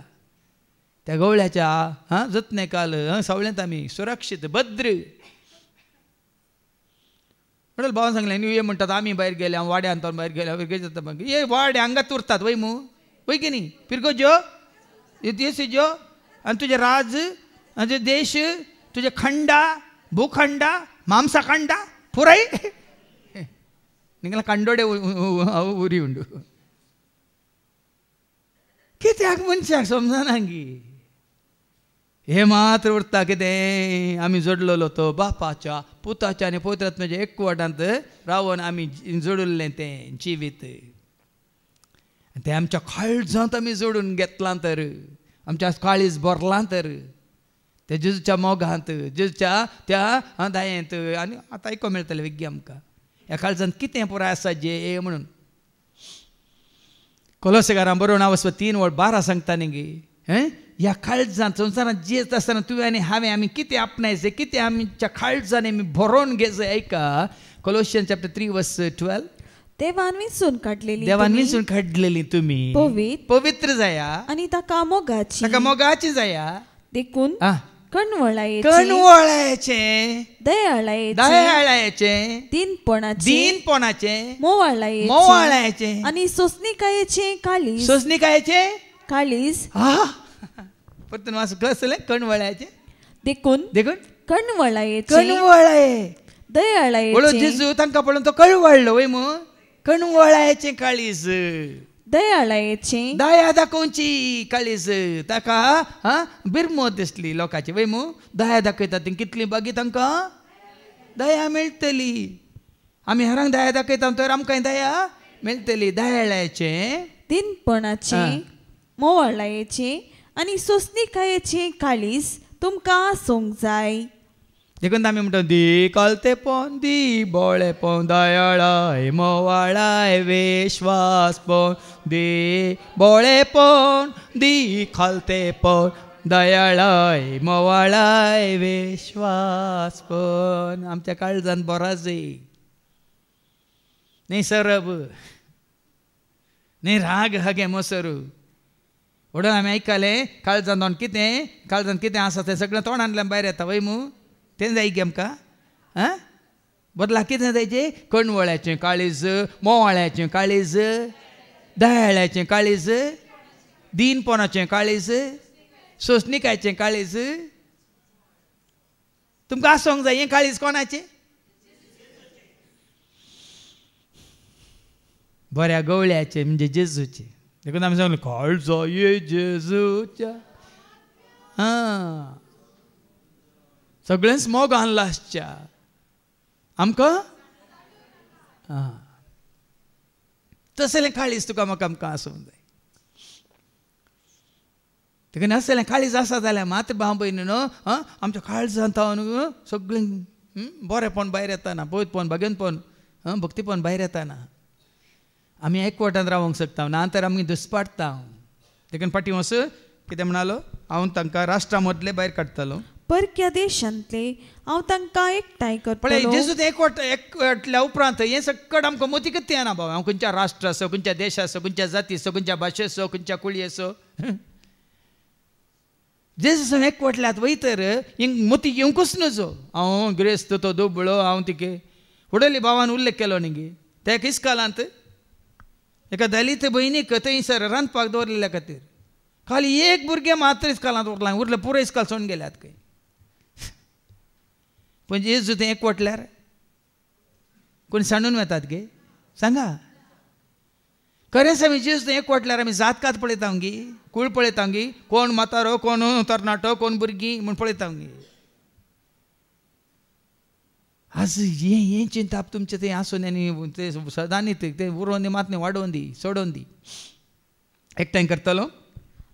त्या गवळ्याच्या जतनेकाल सवळ्यांत आमी सुरक्षीत भद्र. म्हणून भावान सांगलें न्यू ये म्हणटात आमी भायर गेले, हांव वाड्या अंतर भायर गेले, ये वाडे हांगात उरतात वय मू वय की न्ही. पिरगो ज्यो देश ज्यो आनी तुजे राज, तुजे देश, तुजे खंडा, भूखंडा, मांसखंडा पुराय निंगला कंडोडे उरी उंडू. कित्याक मनशाक समजना गी. हे मात्र उरता कितें आमी जोडलेलो तो बापाच्या, पुताच्या आनी पवित्रात्म्याच्या एकवटांत रावन आमी जोडिल्लें तें जिवीत. तें आमच्या काळजांत आमी जोडून घेतलां तर, आमच्या काळीज भरलां तर, ते जेजूच्या मोगांत, जेजूच्या त्या दायेंत. आनी आतां आयको मेळटलें विज्ञ आमकां ह्या काळजांत कितें पुराय आसा जे म्हणून. कोलोसेकारां बरोवन 3:12 सांगता न्ही गे. ह्या काळजांत संवसारांत जियेत आसतना तुवें आनी हांवें आमी कितें आपणायचें, कितें आमच्या काळजांत आमी भरोवन घेयचें. ऐका कोलोसियन्स चॅप्टर 3:12. देवान विंचून काडलेली तुमी पवित्र जाया आनी ताका मोगाची जाया. देखून कणवळायेचें, दयाळायेचें, दीनपणाचें, मोवाळायेचें आनी सोंसणीकायेचें काळीज. परतून वाच कसलें कणवळायेचें. देखून कणवळायेचें, दयाळायेचें. जेजू तांकां पळोवन तो कळवळलो वय मू. कणवळायेचें काळीज, दयाळायेचें, दया दाखोवची काळीज. ताका बिरमोत दिसली लोकांची वय मू. दया दाखयता ती कितली बागी तांकां दया मेळटली. आमी हेरांक दया दाखयता तर आमकां दया मेळटली. दयाळायेचें, दीनपणाचें, मोवाळायेचें आनी सोंसणीकायेचें काळीज तुमकां आसूंक जाय. देखून आमी म्हणटा दी कालतेपण, दी बोळेपण, दयाळाय, मोवाळाय, विश्वासपण. दी बोळेपण, दी खालतेपण, दयाळाय, मोवाळाय, विश्वासपण. आमच्या काळजांत बोराजी न्ही सरब, न्ही राग हगे मोसरू. म्हणून आमी आयकलें काळजांत कितें आसा तें सगळें तोंडांतल्यान भायर येता वय मू. तें जाय गे आमकां. बदला कितें जायचें. कणवळ्याचें काळीज, मोवाळ्याचें काळीज, दयाळ्याचें काळीज, दीनपणाचें काळीज, सोंसणीकायेचें काळीज तुमकां आसूंक जाय. हें काळीज कोणाचें. बऱ्या गवळ्याचें म्हणजे जेजूचें. देखून आमी सांगलें काळजा ये जेजूच्या. सगळेंच मोग आणला आसच्या आमकां. तसलें काळीज तुका म्हाका आमकां आसूंक जाय. देखून असलें काळीज आसा जाल्यार मात भाव भयणीनो आमच्या काळजांत सगळें बरेंपण भायर येताना, पवित्रपण, भगवंतपण, भक्तीपण भायर येताना आमी एकवटांत रावूंक शकता. ना तर आमी दुस्पाडटा. देखून फाटीं वच कितें म्हणलो हांव तांकां राष्ट्रा मदले भायर काडटलो, परक्या देशांतले हांव तांकां एकठांय करतलो. जेजू एकवटल्या उपरांत हें सकट आमकां मोती कितें येना बाबा. हांव खंयच्या राष्ट्र आसो, खंयच्या देश आसो, खंयच्या जाती आसो, खंयच्या भाशे आसो, खंयच्या कुळी आसो, जेजू एकवटल्यात वय तर मोती येवंकूच नजो. हांव ग्रेस्त तो दुबळो, हांव तिके फुडली भावान उल्लेख केलो न्ही गे. त्या इस्कालांत एका दलीत भयणीक थंयसर रांदपाक दवरलेल्या खातीर खाली एक भुरगें मात्र इस्कालांत उरलां, उरलें पुरो इस्काल सोडून गेल्यात खंय. पण जेजू तें एकवटल्यार कोण सांडून वतात गे. सांगा खरेंच आमी जेजू एकवटल्यार आमी जातकात पळयता गी, कूळ पळयता गी, कोण म्हातारो, कोण तरणाटो, कोण भुरगीं म्हूण पळयता गी. आज हें चिंता तुमचें तें आसून आनी तें सदांनी तें उरोवन दी, मात वाडोवन दी, सोडोवन दी. एकठांय करतलो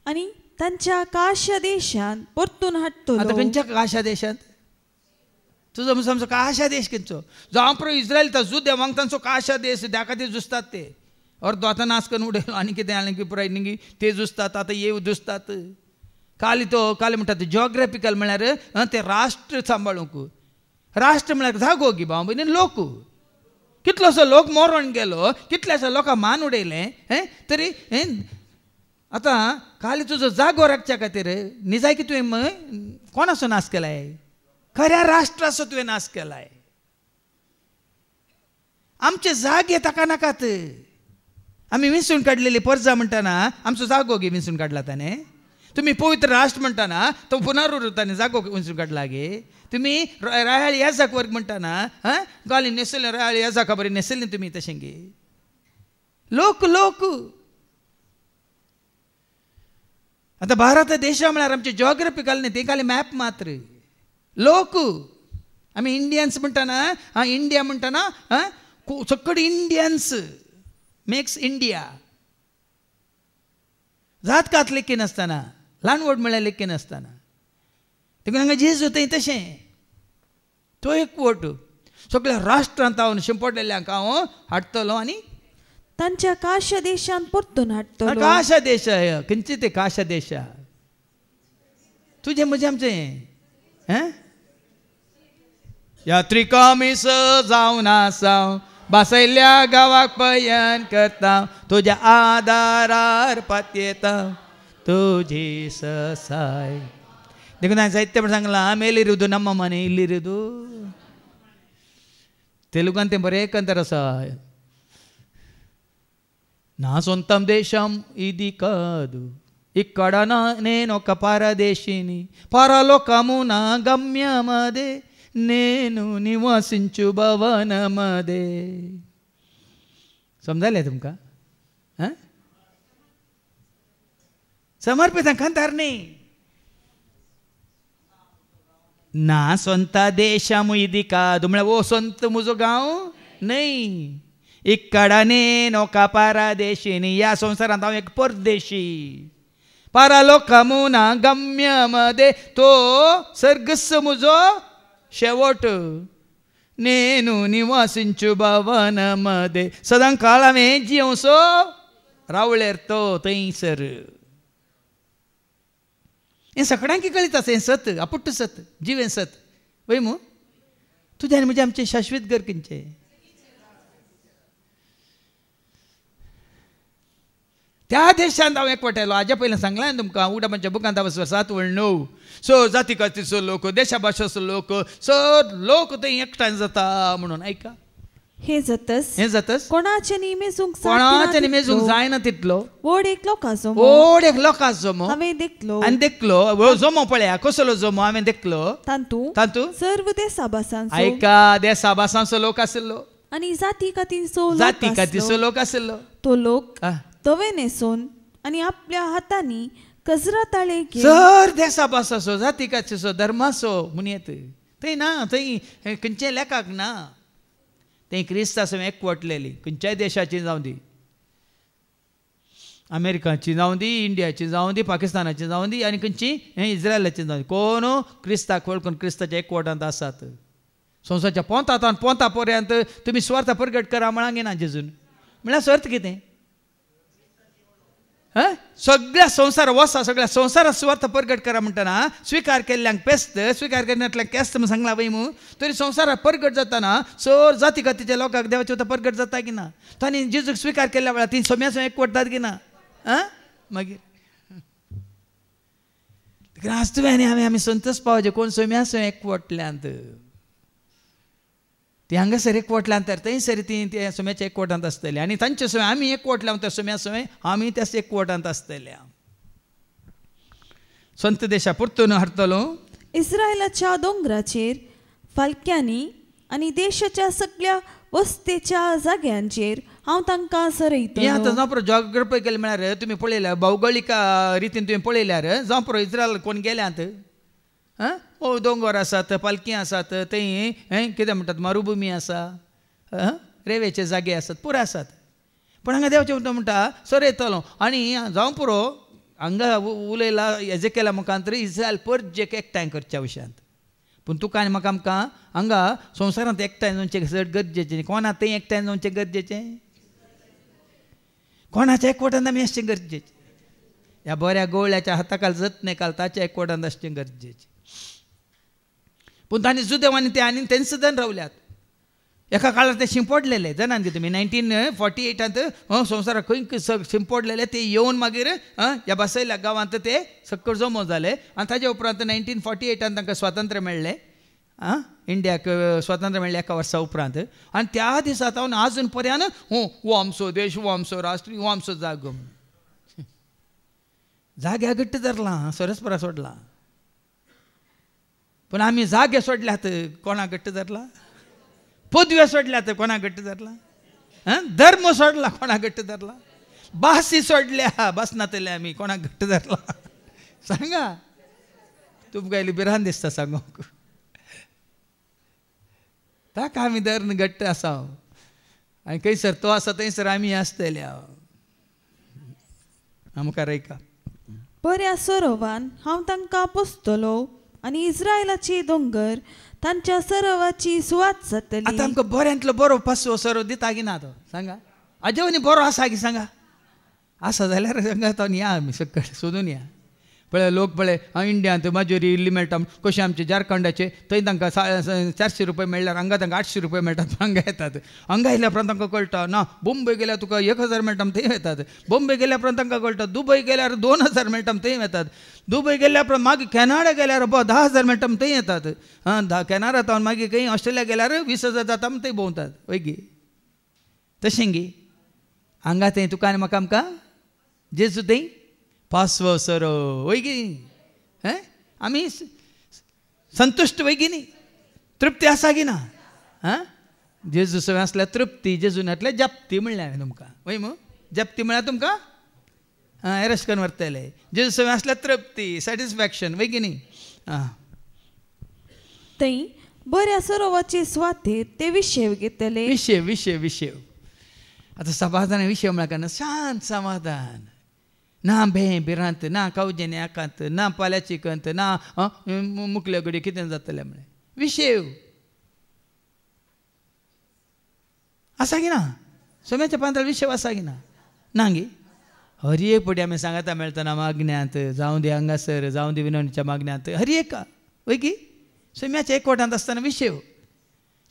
आनी तांच्या काश्या देशांत परतून हाडटलो. आतां खंयच्या काश्या देशांत तुजो आमचो काश्या देश खंयचो. जावं प्रो इस्रायल ताजो देवांक तांचो काश्या देश त्या खातीर झुजतात ते. अर्दो आतां नाच करून उडयलो आनी कितें पुराय न्ही ते झुजतात. आतां येव झुजतात. काली म्हणटा जिओग्राफिकल म्हळ्यार ते राष्ट्र सांबाळूंक राष्ट्र म्हळ्यार जागो गी बाव भयणी लोक कितलोसो लोक मोरोन गेलो कितल्याशा लोकांक मान उडयलें तरी आतां काली तुजो जागो राखच्या खातीर निजाय की तुवें कोणाचो नाश केलाय खऱ्या राष्ट्राचो तुवें नाश केलाय आमचे जागे ताका नाकात आमी विंचून काडलेली पर्जा म्हणटाना आमचो जागो गे विंचून काडला ताणें तुम्ही पवित्र राष्ट्र म्हणटाना तो पुनरुत्थानी जागो विंचून काडला गे तुम्ही रायाळी याजाक वर्ग म्हणटाना गाली नेसले रायाळी याजाका बरी नेसली तुम्ही तशें गे लोक आतां भारत देशा म्हळ्यार आमचे जिओग्राफिकल न्ही ते खाली मॅप मात्र लोक आमी इंडियन्स म्हणटाना इंडिया म्हणटाना सकट इंडियन्स मेक्स इंडिया जात कात लेखी नासतना ल्हान व्हड म्हळ्यार लेखी नासतना देखून हांगा जेजू थंय तशें तो एकवट सगळ्या राष्ट्रांत हांव शिंपडलेल्यांक हांव हाडटलो आनी तांच्या काश देशांत परतून हाडटलो काश देश खंयचे ते काश देश तुजें म्हजें आमचें यात्रिका मिस जावन आसां बासयल्ल्या गांवाक पयन करता तुज्या आदारार पातयेता तुजी ससाय देखून हांवें साहित्य म्हण सांगलां मेलिरुदू नम्म मने इल्लिरुदू तेलुगान तें बरें कंतर आसा నా సొంతం దేశం ఇది కాదు ఇక్కడ నేను ఒక పరదేశిని పరలోకము నా గమ్యమదే నేను నివాసించు భవనమదే समजायलें तुमकां समर्पित कंतार न्ही ना సొంత దేశము ఇది కాదు म्हळ्यार ओ సొంత म्हजो गांव न्हय ఇక్కడ నేను ఒక పరదేశిని या संवसारांत हांव एक परदेशी परलोकमु ना गम्यमदे तो सर्गस्व म्हजो शेवट నేను నివాసించు భవనమదే सदां काळ हांवें जिवसो रावळेर तो थंयसर हें सगळ्यांक कळीत आसा हें सत अपुट्ट सत जिवें सत वय मू तुजें आनी म्हजें आमचें शाश्वत घर खंयचें त्या देशांत हांव एकवटायलो हाज्या पयलीं सांगलां तुमकां उगडापांच्या बुकांत 7:9 सो जाती कातीचो लोक देशा भाशेचो लोक सर लोक थंय एकठांय जाता म्हणून ऐका हे जातस कोणाचे निमेजूंक जायना तितलो व्हड एक लोकाचो हांवें देखलो आनी देखलो जमो पळया कसलो जमो हांवें देखलो तांतू सर्व देशाभासांचो ऐका देशाभासांचो लोक आशिल्लो आनी जाती कातीचो लोक आशिल्लो तो लोक तवे नेसून आनी आपल्या हातांनी कजरा ताळे सर देशाभासाचो जाती कातीचो धर्माचो म्हूण येत थंय ना थंय खंयचें लेखाक ना थंय क्रिस्तांव एकवटलेली खंयच्याय देशाची जावं दी अमेरिकाची जावं दी इंडियाची जावं दी पाकिस्तानाची जावं दी आनी खंयची इस्रायलाची जावं दी कोण क्रिस्ताक वळखून क्रिस्ताच्या एकवटांत आसात संवसाराच्या पोंता पर्यंत तुमी स्वार्थ परगट करा म्हणांक येना जेजून म्हळ्यार स्वार्थ कितें सगळ्या संवसार वसा सगळ्या संवसारात स्वार्थ परगट करा म्हणटाना स्विकार केल्ल्यांक पेस्त स्विकार केल्ल्यांतल्यांक केस्त म्हण सांगला वय मू तरी संवसारात परगट जाताना सर जाती कातीच्या लोकांक देवाचे उतर परगट जाता की ना तांणी जेजूक स्विकार केल्ल्या वेळार ती सोम्यासो एकवटतात की ना मागीर आज तुवें आनी हांवें आमी संतोश पावचे कोण सोम्यासो एकवटल्यांत ती हांगासर एकवटल्यान तर थंयसर ती सोम्याच्या एकवटांत आसतली आनी तांचे सोय आमी एकवटल्या त्या सोम्या सोय आमी त्या एकवटांत आसतल्या संत देशा परतून हाडटलो इस्रायलाच्या दोंगराचेर फालक्यांनी आनी देशाच्या सगळ्या वस्तेच्या जाग्यांचेर हांव तांकां सरयतलो हें आतां जावं जॉग्राफिकल म्हळ्यार तुमी पळयल्यार भौगोलीक रितीन तुवें पळयल्यार जावं इस्रायल कोण गेल्यात दोंगर आसात पालकी आसात थंय कितें म्हणटात मरुभुमी आसा रेवेचे जागे आसात पुरो आसात पण हांगा देवाचें उतर म्हणटा सरयतलो आनी जावं पुरो हांगा उलयला हेजे केल्या मुखांतर इस्रायल परजेक एकठांय करच्या विशयांत पूण तुका आनी म्हाका आमकां हांगा संवसारांत एकठांय जावचें चड गरजेचें कोणा थंय एकठांय जावचें गरजेचें कोणाच्या एकवटांत आमी आसचें गरजेचें ह्या बऱ्या गवळ्याच्या हाताखाल जात नाही काल ताच्या एकवटांत आसचें गरजेचें. पूण तांणी सुदैवान ते आनी तेंच सदन रावल्यात. एका काळार ते शिंपडलेले जाणात की तुमी 1948 संवसाराक खंय शिंपडलेले ते येवन मागीर ह्या बसयल्या गांवांत ते सक्कळ जमो जाले आनी ताजे उपरांत 1948 तांकां स्वातंत्र्य मेळ्ळें. इंडियाक स्वातंत्र्य मेळ्ळें एका वर्सा उपरांत. आनी त्या दिसा सावन आजून पर्यान हो आमचो देश, हो आमचो राष्ट्र, हो आमचो जागो. जाग्या घट्ट धरला, सरस्परा सोडला. पूण आमी जागे सोडल्यात, कोणाक घट्ट धरला? पदव्यो सोडल्यात, कोणाक घट्ट धरला? धर्म सोडला, कोणाक घट्ट धरला? भासी सोडल्या, बसनातले आमी, कोणाक घट्ट धरला? सांगा. तुमकां इल्ली भिरांत दिसता सांगूंक. ताका आमी धरून घट्ट आसा आनी खंयसर तो आसा थंयसर आमी आसतले. आमकां रैका. बऱ्या सरोवान हांव तांकां पोसतलो आनी इस्रायलाची दोंगर तांच्या सरोवाची सुवात जातली. आतां आमकां बऱ्यांतलो बरो पासवो सरो दिता की ना तो सांगा. अजेवनी बरो आसा की सांगा. आसा जाल्यार सांगा तो या आमी सकयल सोदून या. पळय लोक पळय इंडियांत माजुरी इल्ली मेळटा कशें आमचे झारखंडाचे थंय तांकां 400 रुपया मेळ्ळ्यार हांगा तांकां 800 रुपया मेळटात. हांगा येतात. हांगा येयल्या उपरांत तांकां कळटा ना बॉम्बे गेल्यार तुका 1000 मेळटा थंय येतात. बॉम्बे गेल्या उपरांत तांकां कळटा दुबय गेल्यार 2000 मेळटा थंय येतात. दुबय गेल्या उपरांत मागीर कॅनडा गेल्यार 10,000 मेळटा थंय येतात. कॅनडा तावन मागीर खंय ऑस्ट्रेलिया गेल्यार 20,000 जाता थंय भोंवतात. वय गे तशें गे हांगा थंय तुका आनी म्हाका आमकां जेजू थंय पासवो सरो. वय गे आमी संतुश्ट वय गी न्ही. तृप्ती आसा की ना? जेजू सवय आसल्यार तृप्ती, जेजूनांतल्या जप्ती म्हणल्यार हांवें तुमकां. वय मू जप्ती म्हळ्यार तुमकां एरेस्ट करून व्हरतले. जेजू सवय आसल्यार तृप्ती, सॅटिस्फॅक्शन. वय गी न्ही. थंय बऱ्या सरोवाचे सुवातेर ते विशेव घेतले. विशेव आतां समाधान विशय म्हळ्यार शांत समाधान. ना भिरांत, ना कावजेने आकांत, ना पाल्याची कंत, ना मुकल्या घडी कितें जातलें म्हळें. विशेव आसा की ना? सोम्याच्या पांतळार विशेव आसा की ना? ना गे. हर एक पटी आमी सांगता मेळतना मागण्यांत जावं दी हांगासर जावं दी विनवणीच्या मागण्यांत हर एका वय की सोम्याच्या एकवटांत आसतना विशेव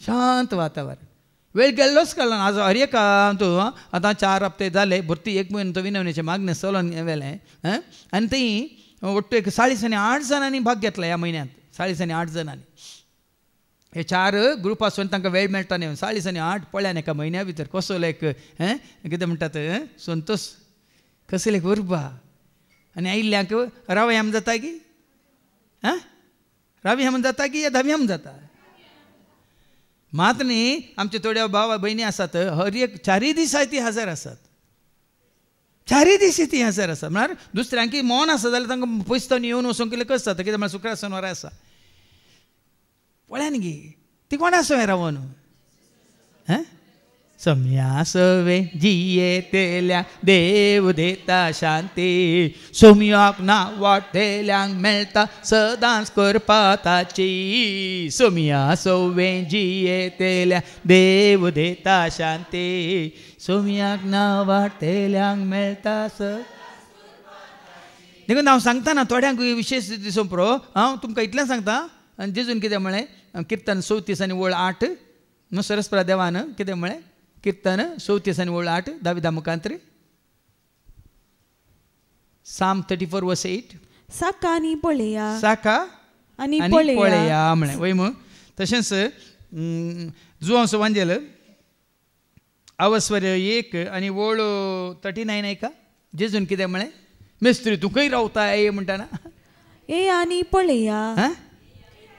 शांत वातावरण. वेळ गेल्लोच कळना. आज हर एका तूं आतां 4 हप्ते जाले भरती 1 म्हयनो तो विनवणीचे मागणे चलोन व्हेलें आनी थंय ಒಟ್ಟು 48 जणांनी भाग घेतला ह्या म्हयन्यांत. 48 जणांनी हे 4 ग्रूप आसून तांकां वेळ मेळटा न्ही. 48 पळयान एका म्हयन्या भितर कसो लायक कितें म्हणटात संतोश कसले उर्बा. आनी आयिल्ल्यांक रावयाम जाता की रावयाम जाता की या धावयाम जाता. मात न्ही आमचे थोड्या भावा भयणी आसात हर एक 4 दिसा ती हजर आसात. 4 दीस ती हजर आसात. म्हळ्यार दुसऱ्यांकी मौन आसा जाल्यार तांकां पयसतावन येवन वचूंक केलें कशें जाता. कित्याक म्हळ्यार शुक्रार शेनवार आसा पळयान गे ती कोणा सवय रावून सोम्या सवे जिये तेल्या देव देता शांती. सोम्याक ना वाटेल्यांक मेळटा सदांच करपाताची. सोम्या सवे जिये तेल्या देव देता शांती. सोम्याक ना वाटेल्यांक मेळटा देखून हांव सांगता ना थोड्यांक विशेश दिसो पुरो. हांव तुमकां इतलें सांगता आनी जेजून कितें म्हळें किर्तन 34 आनी वळ 8 सरस्परा देवान कितें म्हळें किर्तन 34 आनी वळ 8 दाविदा मुखांतरी Psalm 34 verse 8 साका आनी पळया साका आनी पळया म्हळें. वय मग तशेंच जुवांचो वांजेल अवस्वर्य 1 आनी वळ 39 ऐका. जेजून कितें म्हळें मेस्त्री तूं खंय रावता ये म्हणटाना ए आनी पळया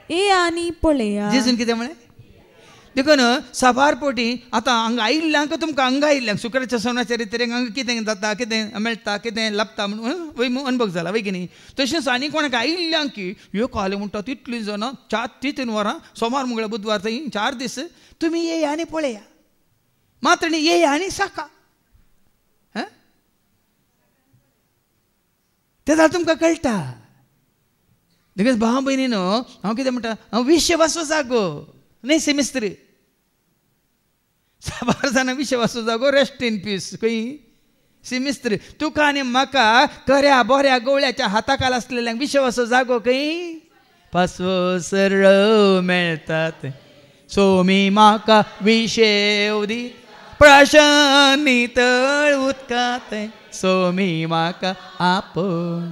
ए आनी पळया. जेजून कितें म्हळें देखून साबार पोटी आतां हांगा आयिल्ल्यांक तुमकां हांगा आयिल्ल्यांक शुक्राच्या सणाच्या रितीन हांगा कितें जाता कितें मेळटा कितें लाभता म्हणून वय अनुभव जाला वय की न्ही. तशेंच आनी कोणाक आयिल्ल्यांक की ह्यो काले म्हणटा तितलीं जाणां 3 वरां सोमार मंगळार बुधवार थंय 4 दीस तुमी ये आनी पळया. मात्र न्ही ये आनी साका तें जाल्यार तुमकां कळटा. देखून भाव भयणीनो हांव कितें म्हणटा हांव विश्वासो जागो न्ही सेमिस्त्री. साबार जाणां विश्वासो जागो रेस्ट इन पीस खंय मिस्त्री तुका आनी म्हाका खऱ्या बऱ्या गवळ्याच्या हाताखाल आसलेल्यांक विश्वास जागो खंय पासवो सरळ मेळतात सोमी म्हाका विशेव दी प्राशन नितळ उदकांत सोमी म्हाका आपूण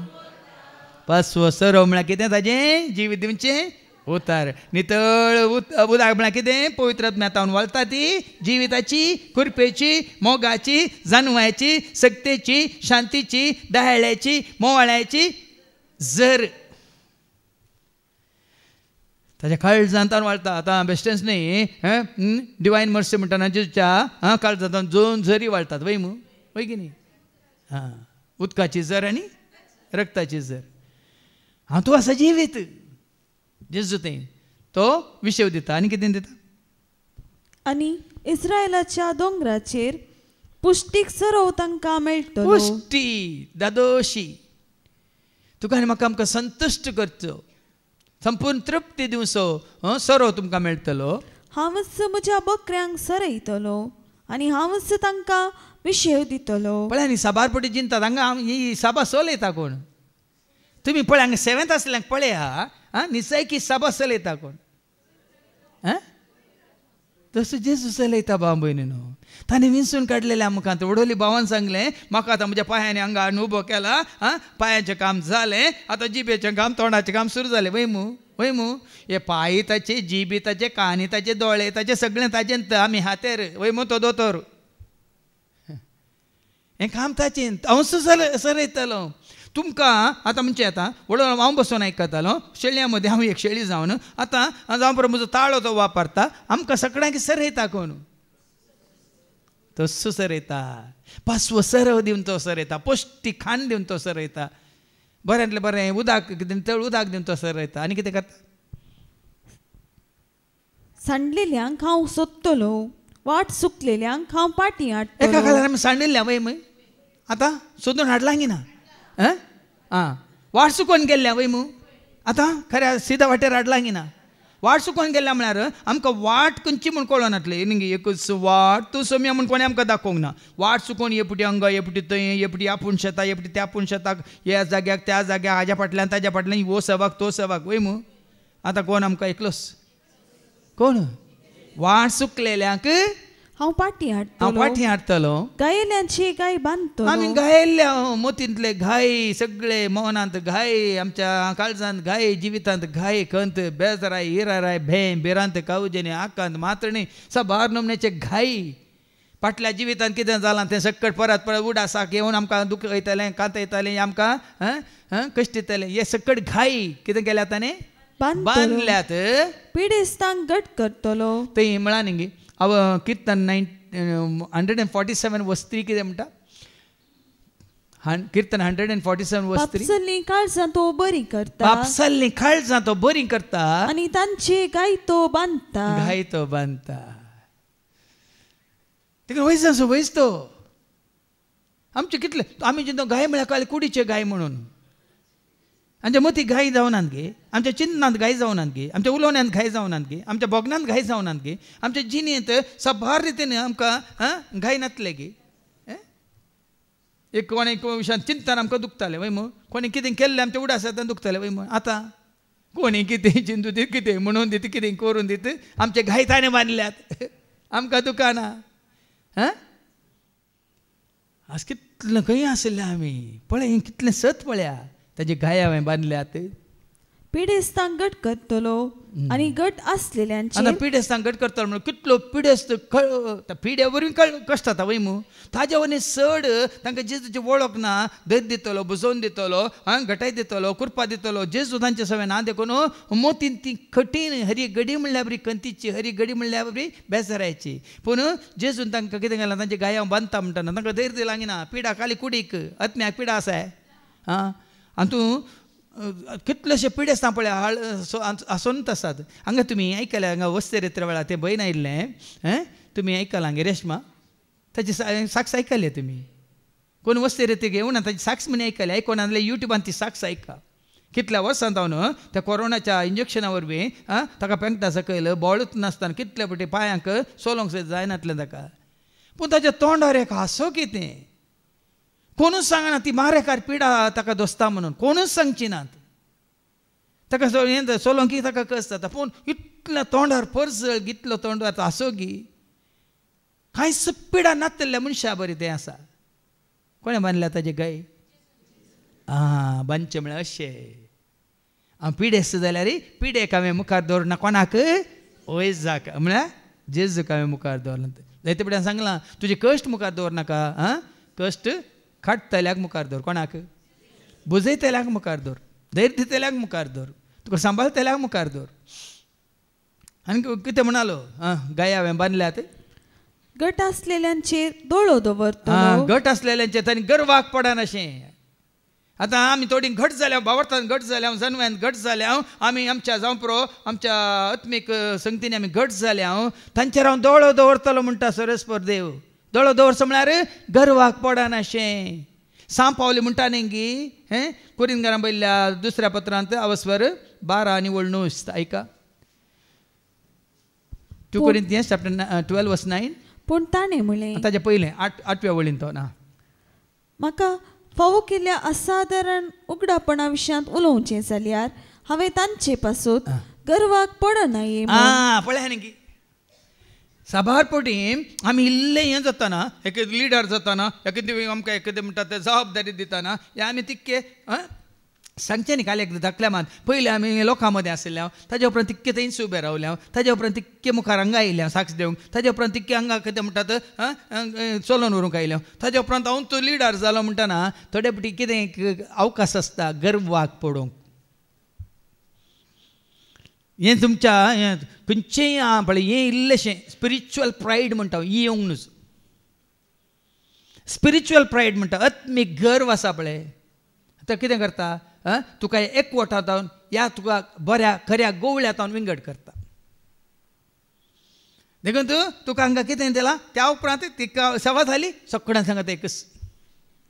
पासवो सरळ म्हळ्यार कितें ताजें जिवीत दिवचें उतार नितळ उदक म्हळ्यार कितें पवित्र आत्म्यान वळता ती जिविताची कुरपेची मोगाची जानवाची सक्तेची शांतीची दाहळ्याची मोवाळ्याची जर ताच्या काळजांतान वाळटा आतां बेस्टन्स न्ही डिवायन मर्सी म्हणटना जेजूच्या काळजांतान दोन झरी वाळटात वय मू वय की न्ही हां उदकाची झर आनी रक्ताची झर हांव तूं आसा जिवीत जेजू तें तो विशेव दिता आनी कितें दिता आनी इस्रायलाच्या दोंगराचेर पुष्टीक सरोव तांकां मेळटलो पुष्टी दादोशी तुका आनी म्हाका आमकां संतुश्ट करचो संपूर्ण तृप्ती दिवचो सरोव तुमकां मेळटलो हांवच म्हज्या बकऱ्यांक सरयतलो आनी हांवच तांकां विशेव दितलो पळय न्ही साबार पटी जिंतात हांगा ही सभा चलयता कोण तुमी पळय हांगा सेवेंत आसल्यांक पळया निसयकी सभा चलयता कोण तसो जेजू चलयता भाव भयणीनो ताणें विंचून काडलेलें आमकां वडोली भावान सांगलें म्हाका आतां म्हज्या पांयांनी हांगा हाडून उबो केला पांयाचें काम जालें आतां जिबेचें काम तोंडाचें काम सुरू जालें वय मू हे पांय ताचे जिबी ताचे कानी ताचे दोळे ताचे सगळें ताचें आमी हातेर वय मू तो दोतोर हें काम ताचें हांव सरयतलो तुमकां आतां म्हणचें आतां वडो हांव बसून आयकतालो शेळयां मदीं हांव एक शेळी जावन आतां जावं बरो म्हजो ताळो तो वापरता आमकां सगळ्यांक सरयता कोण तस्सो सरयता पासवो सरव दिवन तो सरयता पौश्टीक खाण दिवन तो सरयता बऱ्यांतलें बरें उदक नितळ उदक दिवन तो सरयता आनी कितें करता सांडलेल्यांक हांव सोदतलो वाट चुकलेल्यांक हांव पाटी हाडटलो एका काळार आमी सांडिल्ल्या वय मय आतां सोदून हाडलां गी ना वाट चुकोवन गेल्ल्या वय मू आतां खऱ्या सिदा वाटेर हाडलां गी ना वाट चुकोवन गेल्या म्हळ्यार आमकां वाट खंयची म्हूण कळोन नासलें न्ही एकूच वाट तूं सोम्या म्हूण कोणें आमकां दाखोवंक ना वाट चुकोवन एपुटी हांगा एपुटी थंय एपुटी आपूण शेताक एपुटी त्या पूण शेताक ह्या जाग्याक त्या जाग्याक हाज्या फाटल्यान ताज्या फाटल्यान वो सवाक तो सवाक वय मू आतां कोण आमकां एकलोच कोण वाट चुकलेल्यांक हांव पाटी हाडटलो गायेल्यांची गाय बांदतलो आमी गायल्ल्या मोतींतले घाय सगळे मौनांत घाय आमच्या काळजांत घाय जिवितांत घाय खंत बेजराय हिराराय भें बेरांत कावजेने आकांत मातणी साबार नमण्याचे घाय फाटल्या जिवितांत कितें जालां तें सकट परत उडासाक येवन आमकां दुख येतालें कांत येतालें आमकां कश्ट दितालें हे सकट घाय कितें केल्यात ताणें बांदल्यात पिडेस्तांक घट करतलो थंय म्हळां न्ही कीर्तन 147 वर्स 3 कितें म्हणटा कीर्तन 147 वर्स 3 पापसल्लीं काळजां तो बरी करता पापसल्लीं काळजां तो बरी करता आनी तांची गाय तो बांदता तिका वयसाचो वयस तो आमचे कितले आमी जेन्ना गाय म्हळ्यार कळ्ळें कुडीचे गाय म्हणून आमच्या मती घाई जावनात गे आमच्या चिन्नांत घाई जावनात गे आमच्या उलोवण्यांत घाई जावनात गे आमच्या बोगनांत घाई जावनात गे आमच्या जिणेंत साबार रितीन आमकां घाई नातले गे एक कोणे विशयान चिंतन आमकां दुखतालें वय मग कोणी कितें केल्लें आमच्या उडासांत दुखतालें वय मग आतां कोणी कितें चिंतू दीत कितें म्हणून दीत कितें करून दीत आमचे घाई ताणें बांदल्यात आमकां दुकाना आज कितलें खंय आसलें आमी पळय कितलें सत पळया ताजे गाय हांवें बांदल्यात पिडेस्तांक घट करतलो आनी घट आसलेल्यांचे आतां पिडेस्तांक घट करतलो म्हणून कितलो पिडेस्त पिड्या वरवीं कश्ट जाता वय मू ताजे वरवीं चड तांकां जेजूची वळख ना धर दितलो बुजोवन दितलो घटाय दितलो कुरपा दितलो जेजू तांचे सवय ना देखून मोतीन ती कठीण हरी गडी म्हणल्यार बरी कंतीची हरी गडी म्हणल्यार बरी बेजारायची पूण जेजून तांकां कितें केलां तांचे गाय हांव बांदता म्हणटना तांकां धैर्य दिलां गी ना पिडा खाली कुडीक आत्म्याक पिडा आसाय आनी तूं कितलेशे पिडेस्तां पळय आसोनत आसात हांगा तुमी आयकल्या हांगा वस्तेरेत्र वेळार तें भयण आयिल्लें तुमी आयकलां हांगे रेशमा ताची साक्स आयकले तुमी कोण वस्तेरेत्र घेवन ताची साक्स म्हण आयकले आयकोन नासले युट्यूबान ती साक्स आयका कितल्या वर्सां जावन त्या कोरोनाच्या इंजेक्शना वरवीं ताका पेंगटा सकयल बोळूच नासतना कितले फावटी पांयांक सोलोंक जायनासलें ताका पूण ताच्या तोंडार एक हांसो कितें कोणूच सांगना ती मारेकार पिडा ताका दोस्ता म्हणून कोणूच सांगची नात ताका सोलोंकी ताका कस जाता पूण इतल्या तोंडार परसळ कितलो तोंडार आसोगी कांयच पिडा नातल्या मनशा बरी तें आसा कोणें बांदल्या ताजे गाय बांदचें म्हळ्यार अशें हांव पिडेस्त जाल्यार पिडेक हांवें मुखार दवरना कोणाक वयस जाका म्हळ्यार जेजूक हांवें मुखार दवरना जायते पिड्यान सांगलां तुजे कश्ट मुखार दवरनाका कश्ट खाटतल्याक मुखार दवर कोणाक बुजयतल्याक मुखार दवर धैर्य दितल्याक मुखार दवर तुका सांबाळतल्याक मुखार दवर आनी कितें म्हणालो गाय हांवें बांदल्यात गट आसलेल्यांचेर दोळो दवरतलो गट आसलेल्यांचेर तांणी गर्वाक पडना अशें आतां आमी थोडी घट जाल्या भावार्थान घट जाल्या जन्म्यान घट जाल्या आमी आमच्या जावप्रो आमच्या आत्मीक संगतीन आमी घट जाल्या तांचेर हांव दोळो दवरतलो म्हणटा सरस्पर देव दोळो दवरचो म्हळ्यार गर्वाक पडना अशें सांपावली म्हणटा न्ही कुरिंदकारां बयल्ल्या दुसऱ्या पत्रांत अवस्वर 12 आनी 9 ऐका 2 Corinthians chapter 12 verse 9 पूण ताणें म्हळें ताचे पयलें 8व्या वळीन तो ना म्हाका फावो केल्ल्या असाधारण उगडापणा विशयांत उलोवचें जाल्यार हांवें तांचे पासून गर्वाक पडनाये पळय न्ही साबारपटी आमी इल्लें हें जाताना एकेद लिडर जाताना एकेदें आमकां एकेदें म्हणटा तें जबाबदारी दिताना हे आमी तितके सांगचें न्ही काल एकदां धाकल्या मात पयलीं आमी लोकां मदें आशिल्ल्या ताजे उपरांत तितके थंयच उबें रावल्या ताजे उपरांत तितके मुखार हांगा आयल्या साक्ष दिवंक ताजे उपरांत तितके हांगा कितें म्हणटात चलोवन व्हरूंक आयल्या ताजे उपरांत हांव तो लिडर जालो म्हणटना थोडे फावटी कितें अवकाश आसता गर्वाक पडोवंक हें तुमच्या खंयचेंय पळय हें इल्लेशें स्पिरिच्युअल प्रायड म्हणटा ही येवंक न्हू स्पिरिच्युअल प्रायड म्हणटा आत्मीक गर्व आसा पळय तो कितें करता तुका एकवटांत ह्या तुका बऱ्या खऱ्या गोवळ्यात विंगड करता देखून तुका हांगा कितें दिलां त्या उपरांत तिका सेवा जाली सगळ्यांक सांगता एकच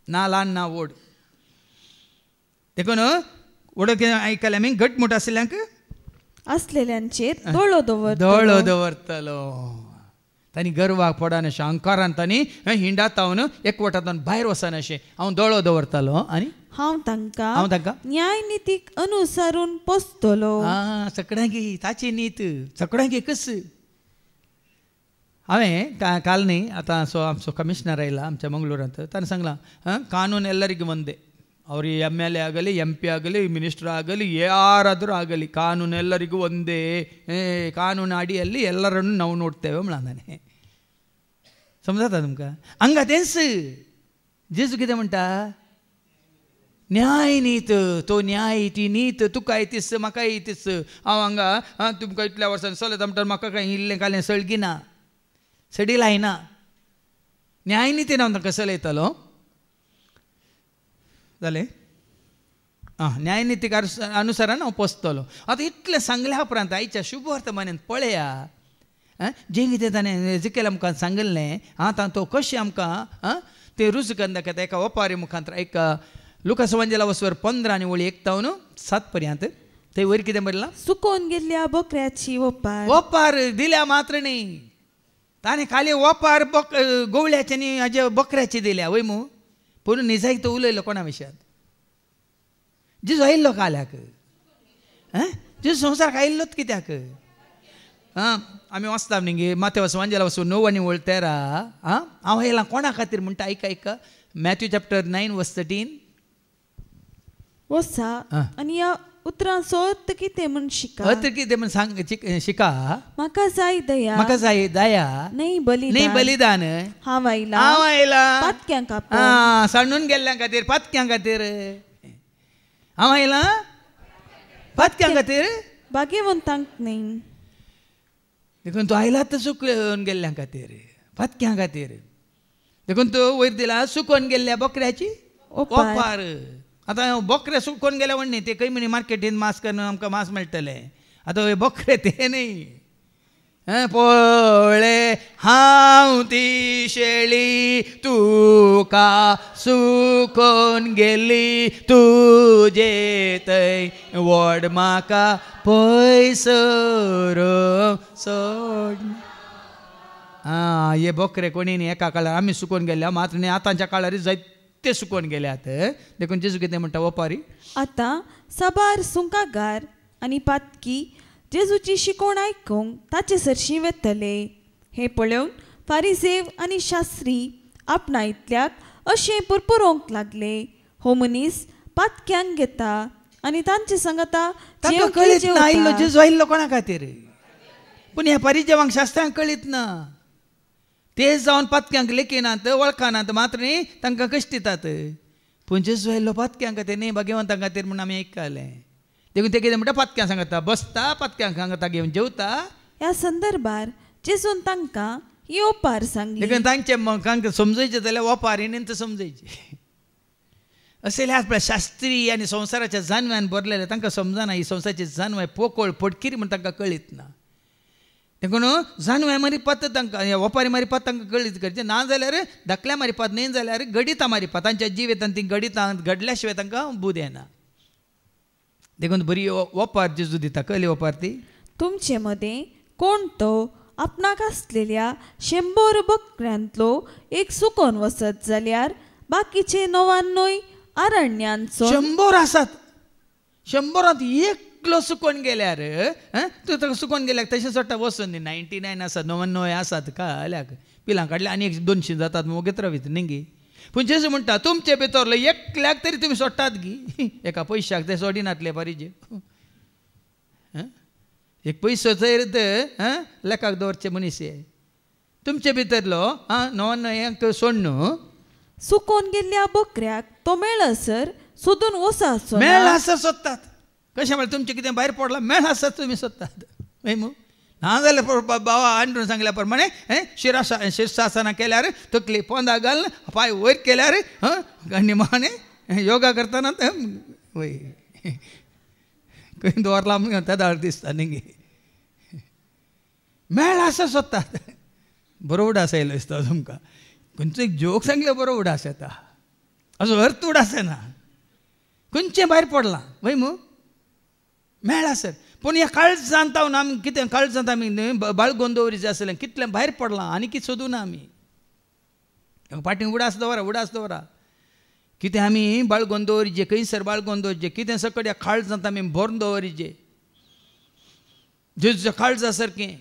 ना ल्हान ना व्हड देखून व्हड कितें आयकलें आमी घटमूट आसलेल्यांचेर दोळो दवरतलो तांणी गर्वाक पडना अशें अहंकारान तांणी हिंडातावन एकवटांत भायर वचना अशें हांव दोळो दवरतालो आनी हांव तांकां न्याय नितीक अनुसरून पोसतलो सगळ्यांक ताची नीत सगळ्यांक एकच हांवें काल न्ही आतां आमचो कमिशनर आयला आमच्या मंगळूरांत ताणें सांगलां कानून ಎಲ್ಲರಿಗೂ ಒಂದೇ ಅವ್ರು MLA ಆಗಲಿ MP ಆಗಲಿ ಮಿನಿಸ್ಟರ್ ಆಗಲಿ ಯಾರಾದರೂ ಆಗಲಿ ಕಾನೂನು ಎಲ್ಲರಿಗೂ ಒಂದೇ ಕಾನೂನು ಅಡಿಯಲ್ಲಿ ಎಲ್ಲರನ್ನು ನಾವು ನೋಡ್ತೇವೆ म्हणाने समजता तुमकां हांगा तेंच जेजू कितें म्हणटा न्याय नीत तो न्याय ती नीत तुका येतीस म्हाका येतीस हांव हांगा तुमकां इतल्या वर्सांनी चलयता म्हणटा म्हाका कांय इल्लें कालें सळगिना सडी लायना न्याय नितीन हांव तांकां चलयतलो जालें न्यायनितीक अनुसारान हांव पोसतलो आतां इतलें सांगल्या उपरांत आयच्या शुभ वर्तमानांत पळया जें कितें ताणें एजिकेल आमकां सांगलें तो कशें आमकां तें रुजू करून दाखयता एका ओपारी मुखांतर एक लुका सुवांजेला वचवर 15 आनी वळी 1-7 पर्यंत थंय वयर कितें बरयलां सुकोवन गेल्ल्या बोकऱ्याची ओपार दिल्या मात्र न्ही ताणें खाली ओपार गोवळ्याचे न्ही हाजे बकऱ्याची दिल्या वय मू पूण निजायक तो उलयलो कोणा विशयांत जेजू आयिल्लो काल्याक जेजू संवसाराक आयिल्लोच कित्याक आमी वचता न्ही माथेव सुवांजेला वचून 9 आनी 13 हांव आयलां कोणा खातीर म्हणटा आयका मॅथ्यू चॅप्टर 9 वर्स 13 वसा आनी ह्या उतरांचो अर्थ कितें म्हूण शिका अर्थ कितें म्हूण सांग शिका म्हाका जाय दया न्ही बलिदान हांव आयला पातक्यां कापूंक सांडून गेल्ल्या खातीर पातक्यां खातीर हांव आयलां पातक्यां खातीर भाग्यवंतांक न्ही देखून तूं आयला तर सुकून गेल्ल्या खातीर पातक्यां खातीर देखून तूं वयर दिला सुकोवन गेल्ल्या बकऱ्याची ओपार आतां बकरे सुकोवन गेले म्हण न्ही ते खंय म्हणी मार्केटीन मांस करून आमकां मांस मेळटलें आतां हे बकरे ते न्ही पळय हांव ती शेळी तुका सुकोवन गेली तुजे थंय व्हड म्हाका पयसर सोड हे बकरे कोणी न्ही एका काळार आमी सुकोवन गेल्या मात्र न्ही आतांच्या काळार जायत उक्ते सुकोवन गेल्यात. देखून जेजू कितें म्हणटा ओपारी, आता साबार सुंकागार आनी पातकी जेजूची शिकोवण आयकूंक ताचे सरशी वेतले. हे पळोवन फारिसेव आनी शास्त्री आपणायतल्याक अशें पुरपुरोवंक लागले, हो मनीस पातक्यांक घेता आनी तांचे सांगता जेजू आयिल्लो कोणा खातीर. पूण ह्या फारिसेवांक शास्त्रांक कळीत ना. ते जावन पातक्यांक लेखिनात, वळखानात, मात्र न्ही तांकां कश्ट दितात. पूण जेजू आयिल्लो पातक्यांक खातीर न्ही भाग्यवंतां खातीर म्हूण आमी आयकलें. देखून ते कितें म्हणटा, पातक्यांक सांगता, बसता, पातक्यांक सांगता घेवन जेवता. ह्या संदर्भार जेजून तांकां ही ओपार सांगली. देखून तांचे समजायचे जाल्यार ओपारीन समजायचे. अशें आपल्या शास्त्री आनी संवसाराच्या जानव्यान भरलेले तांकां समजना. ही संवसाराची जानवाय पोकळ पडकीर म्हण तांकां कळीत ना. देखून जानवाय मारीपात तांकां, ओपारी मारीपात तांकां कळीत करचें ना. जाल्यार धाकल्या मारीपात न्ही जाल्यार गडितां मारीपात. तांच्या जिवितांत ती गडितां घडल्या शिवाय तांकां बूद येना. देखून बरी ओपार जेजू दिता. कळली ओपार ती, तुमचे मदें कोण तो आपणाक आसलेल्या 100 बकऱ्यांतलो एक सुकोवन वसत जाल्यार बाकीचे 99 अरण्यांचो 100 आसात. 100 एकलो सुकोवन गेल्यार तूं ताका सुकोवन गेल्यार तशें सोडटा वचून न्ही. 99 आसात, 99 आसात काल्याक पिलां काडल्या आनी 200 जातात मोगेत रावीत न्ही. पूण जेजू म्हणटा तुमचे भितरलो एकल्याक तरी तुमी सोडटात गी. एका पयशाक ते सोडिनातले पारिजे. एक पयसो जर लेखाक दवरचे मनीस तुमचे भितरलो 99 सोडून सुकोवन गेल्ल्या बकऱ्याक तो मेळसर सोदून वसाचो. मेळसर सोदतात. कशें म्हळ्यार तुमचें कितें भायर पडलां मेळसर तुमी सोदतात. ना जाल्यार बाबा आंडून सांगल्या प्रमाणे शीर्षासना केल्यार तकली पोंदा घाल, पांय वयर केल्यार निमाणे योगा करतना वय खंय दवरला म्हणटा धाड दिसता न्ही. मेळसर सोदतात. बरो उडास आयलो दिसता तुमकां. खंयचो एक जोक सांगल्यार बरो उडास येता. असो अर्थ उडास येना. खंयचें भायर पडलां वय मेळसर. पूण ह्या काळजांत जावन आमी कितें काळजांत आमी बाळगोवन दवरिचें आसलें. कितलें भायर पडलां आनी कितें सोदूना आमी. फाटीं उडास दवरा. कितें आमी बाळगोवन दवरिचें, खंयसर बाळगोवन दवरचें, कितें सकट ह्या काळजांत आमी भरून दवरिचें. जेजूच्या काळजा सारकें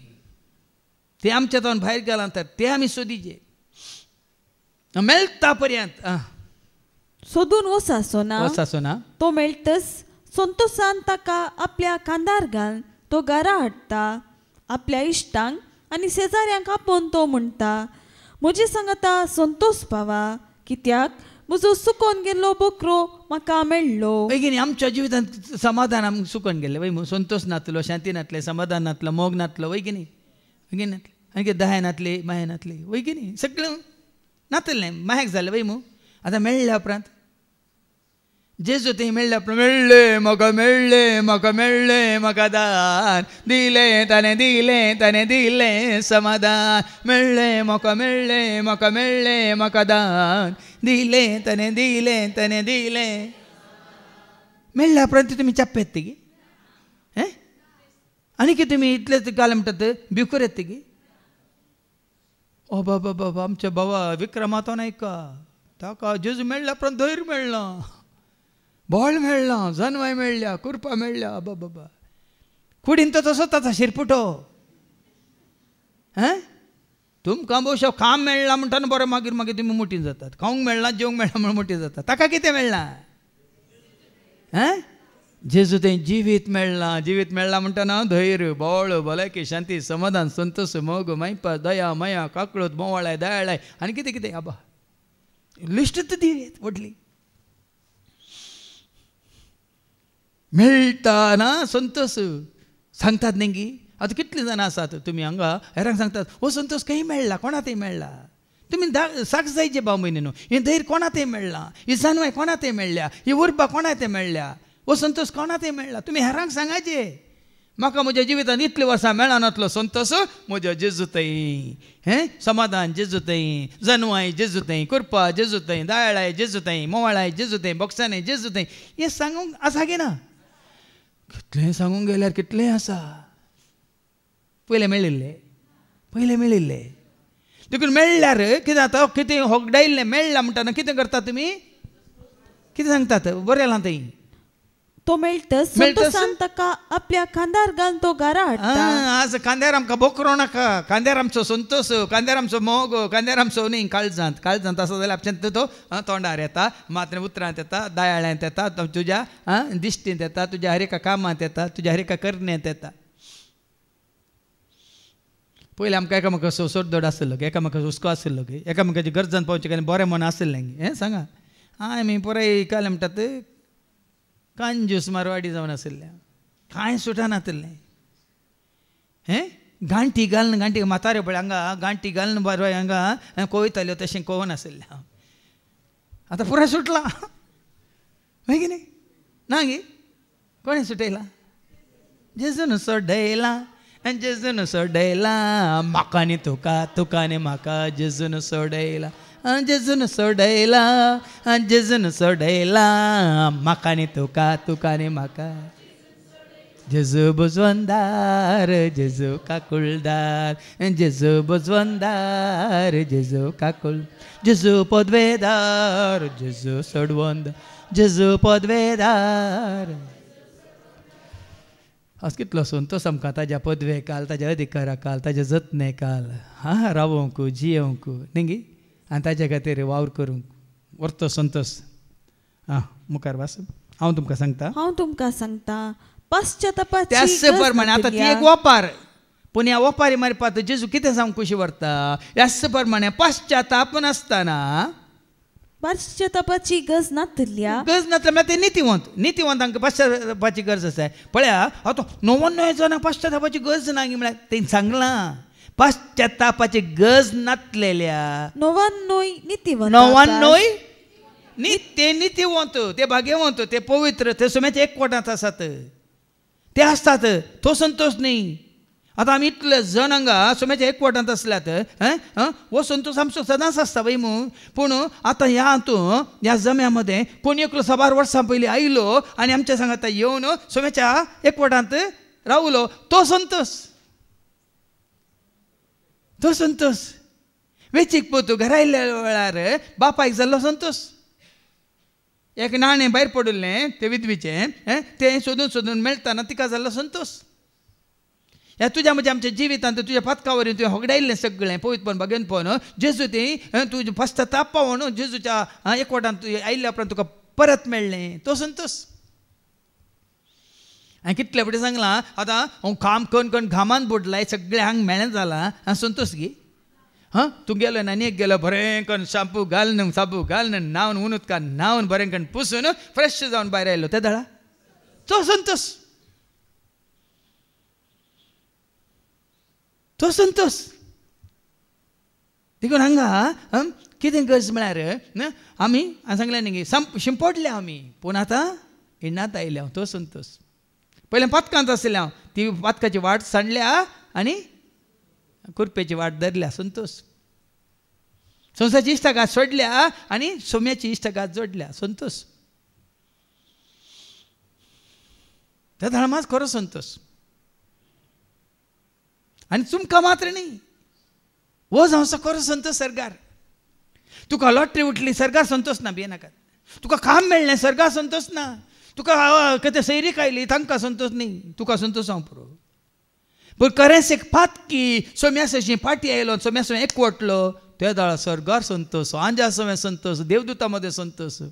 तें आमच्या तावन भायर गेलां तर तें आमी सोदिचें. मेळटा पर्यंत सोदून वसाचो ना. तो मेळटस संतोशान ताका आपल्या कांदार घालन तो घरा हाडटा. आपल्या इश्टांक आनी शेजाऱ्यांक आपोवन तो म्हणटा, म्हजे सांगता संतोष पावा, कित्याक म्हजो सुकोवन गेल्लो बकरो म्हाका मेळ्ळो. बेगीन आमच्या जिवितांत समाधान आमकां सुकोवन गेल्लें वय संतोष नातलो, शांती नातलें, समाधान नातलो, मोग नातलो वय की न्ही. बेगीन नातलें आनी दया नातली, माया नातली वय की न्ही. सगळें नातलें माहेक जालें वय आतां मेळ्ळ्या उपरांत जेजू थंय मेळ्ळ्या उपरांत मेळ्ळें म्हाका दान दिलें ताणें दिलें समाधान. मेळ्ळें म्हाका दान दिलें ताणें दिलें. मेळ्ळ्या उपरांत तुमी चाप्पेत तेगी आनी कितें तुमी इतलेच घाल म्हणटात भिवूर येत तेगी. ओ बाबा आमच्या बाबा विक्रमातो नायका ताका जेजू मेळ्ळ्या उपरांत धैर्य मेळ्ळां, बळ मेळ्ळां, जानवाय मेळ्ळ्या, कृपा मेळ्ळ्या. बाबा कुडीन तो तसो ताचा शिरपुटो. तुमकां भोवशा काम मेळ्ळां म्हणटाना बरें मागीर तुमी मोठी जातात. खावंक मेळना, जेवंक मेळना म्हणून मोठी जातात. ताका कितें मेळ्ळां? जेजू थंय जिवीत मेळ्ळां म्हणटाना धैर्य, बळ, भलायकी, शांती, समाधान, संतोष, मोग, मायपा, दया, माया, काकळूत, मोवाळाय, दयाळाय आनी कितें कितें आबा लिस्टच दिवेत व्हडली. मेळटाना संतोष सांगतात न्ही. आतां कितलीं जाणां आसात तुमी हांगा हेरांक सांगतात हो संतोष खंय मेळ्ळा, कोणा थंय मेळ्ळा. तुमी साक्ष जायचे भाव म्हयने न्हू. हें धैर्य कोणा थंय मेळ्ळां, ही जानवाय कोणा थंय मेळ्ळ्या, ही उर्बा कोणा थंय मेळ्ळ्या, हो संतोष कोणा थंय मेळ्ळा. तुमी हेरांक सांगाचे. म्हाका म्हज्या जिवितांत इतलीं वर्सां मेळा नातलो संतोष म्हज्या जेजू थंय, समाधान जेजू थंय, जानवाय जेजू थंय, कृपा जेजू थंय, दयाळाय जेजू थंय, मोवाळाय जेजू थंय, बोगसाणें जेजू थंय. हें सांगूंक आसा गे ना. कितलें सांगूंक गेल्यार कितलें आसा. पयलें मेळिल्लें देखून मेळ्ळ्यार कितें जाता, कितें होगडायिल्लें मेळ्ळां म्हणटाना कितें करता तुमी कितें सांगतात बरें थंय तो मेळटस ताका आपल्या खांद्यार घालून तो घरा हाडटा. आज खांद्यार आमकां बोकरो नाका, खांद्यार आमचो संतोष, खांद्यार आमचो मोग, खांद्यार आमचो न्ही काळजांत आसा जाल्यार आपल्यान तो तोंडार येता, मात्र उतरांत येता, दयाळ्यांत येता, तुज्या दिश्टींत येता, तुज्या हर एका कामांत येता, तुज्या हर एका करण्यांत येता. पयलीं आमकां एकामेकाचो सोडदोड आसलो, एकामेकाचो हुस्को आसलो, एकामेकाची गरजान पावचे कारण बरें मन आसलें हें सांगा. आमी पुराय काल म्हणटात कांजूस मारवाडी जावन आसले, कांय सुटनासलें हें गांठी घालून गांठी म्हातारे पळय हांगा गांठी घालून बारवाय हांगा कोयताल्यो तशें कोवून आसलें. आतां पुराय सुटला मागीर कितें ना गे कोणें सुटयला? जेजून सोडयला, जेजून सोडयला म्हाका आनी तुका, तुका आनी म्हाका जेजून सोडयला, जेजून सोडयला, जेजून सोडयला म्हाका आनी तुका, तुका आनी म्हाका. जेजू बुजवंदार, जेजू काकुळदार, जेजू बुजवंदार, जेजू काकुळ, जेजू पदवेदार, जेजू सोडवंदार, जेजू पदवेदार. आज कितलो संतोष आमकां ताज्या पदवे काल, ताज्या अधिकारा काल, ताज्या जतने काल रावोंक जियोंक न्ही गे, आनी ताज्या खातीर वावर करूंक व्हरतो संतोष. मुखार वास हांव तुमकां सांगता पश्चातापाची त्याच प्रमाणे आतां ती एक वपार, पूण ह्या वपारी मारपाक जेजू कितें जावंक कशी व्हरता ह्याच प्रमाणे पश्चाताप नासतना पश्चातापाची गरज नातल्या म्हळ्यार ते नितीवंतांक पश्चातापाची गरज आसा. पळया आतां 99 जाणांक पश्चातापाची गरज ना म्हळ्यार तें सांगलां पश्चातापाची गरज नातलेल्या 99 ते नितीवंत, ते भाग्यवंत, ते पवित्र, ते सोम्याचे एकवटांत आसात, ते आसतात. तो संतोष न्ही. आतां आमी इतले जण हांगा सोम्याच्या एकवटांत आसल्यात हो संतोष आमचो सदांच आसता पळय मू. पूण आतां ह्या हातूंत ह्या जम्या मदें कोणी एकलो 10 वर्सां पयलीं आयलो आनी आमच्या सांगात येवन सोम्याच्या एकवटांत रावलो, तो संतोष. तो संतोष वेचीक पोतू घरा आयिल्ल्या वेळार बापायक जाल्लो संतोष. एक नाणें भायर पडिल्लें ते विधवेचें तें सोदून सोदून मेळटाना तिका जाल्लो संतोष. ह्या तुज्या म्हणजे आमच्या जिवितांत तुज्या पथकावरील तुवें होगडायिल्लें सगळें पवित्रपण भगवंतपण जेजू तें तुजें पश्चाताप पावोन जेजूच्या एकवटांत आयिल्ल्या उपरांत तुका परत मेळ्ळें, तो संतोष. हांवें कितले फावटी सांगलां आतां हांव काम करून घामान बुडलां सगळें हांग मेळ्ळें जालां संतोष गे. तूं गेलो न्हंयेक गेलो बरें करून शांपू घालन साबू घालन न्हावन उदकान न्हावन बरें करून पुसून फ्रेश जावन भायर आयलो ते दळा, तो संतोष. तो संतोष देखून हांगा कितें गरज म्हळ्यार आमी सांगलें न्ही शिंपडले आमी पूण आतां इण्णांत आयले हांव, तो संतोष. पयलें पथकांत आसलें हांव, ती पथकाची वाट सांडल्या आनी कुरपेची वाट धरल्या, संतोष. संवसाराची इश्टागात सोडल्या आनी सोम्याची इश्टागात जोडल्या, संतोष. त्या धर्माच खरो संतोष. आनी तुमकां मात्र न्ही, हो जावचो खरो संतोष सरकार. तुका लॉटरी उठली सरकार संतोष ना भियेनाकात. तुका काम मेळ्ळें सरकार संतोष ना. तुका कितें सैरीक आयली तांकां संतोष न्ही, तुका संतोश हांव पुरो. पूण करेंसेक पातकी सोम्याशी पाटी आयलो सोम्या एकवटलो त्या दाळा सरकार संतोष, आंजा सोम्या संतोष, देवदूता मध्ये संतोष.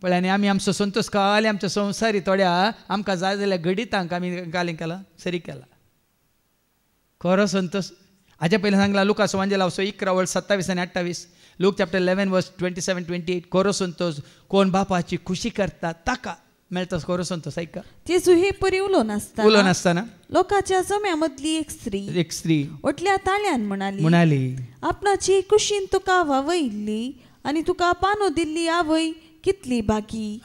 पळय आनी आमी आमचो संतोष काले आमच्या संवसारी थोड्या आमकां जाय जाल्यार गडितांक आमी कालें केला सरी केला. खरो संतोष हाजे पयलीं सांगला लुकास वांजेला 11:27 आनी 28, लूक चॅप्टर 11:27-28. खरो संतोष कोण बापाची खुशी करता ताका मेळटा खरो संतोष. ऐका जेजू हे परी उलोवन आसतना लोकांच्या जम्या मदली एक स्त्री ओटल्या ताळ्यान म्हणाली आपणाची कुशीन तुका वावयल्ली आनी तुका पानो दिल्ली आवय कितली बागी.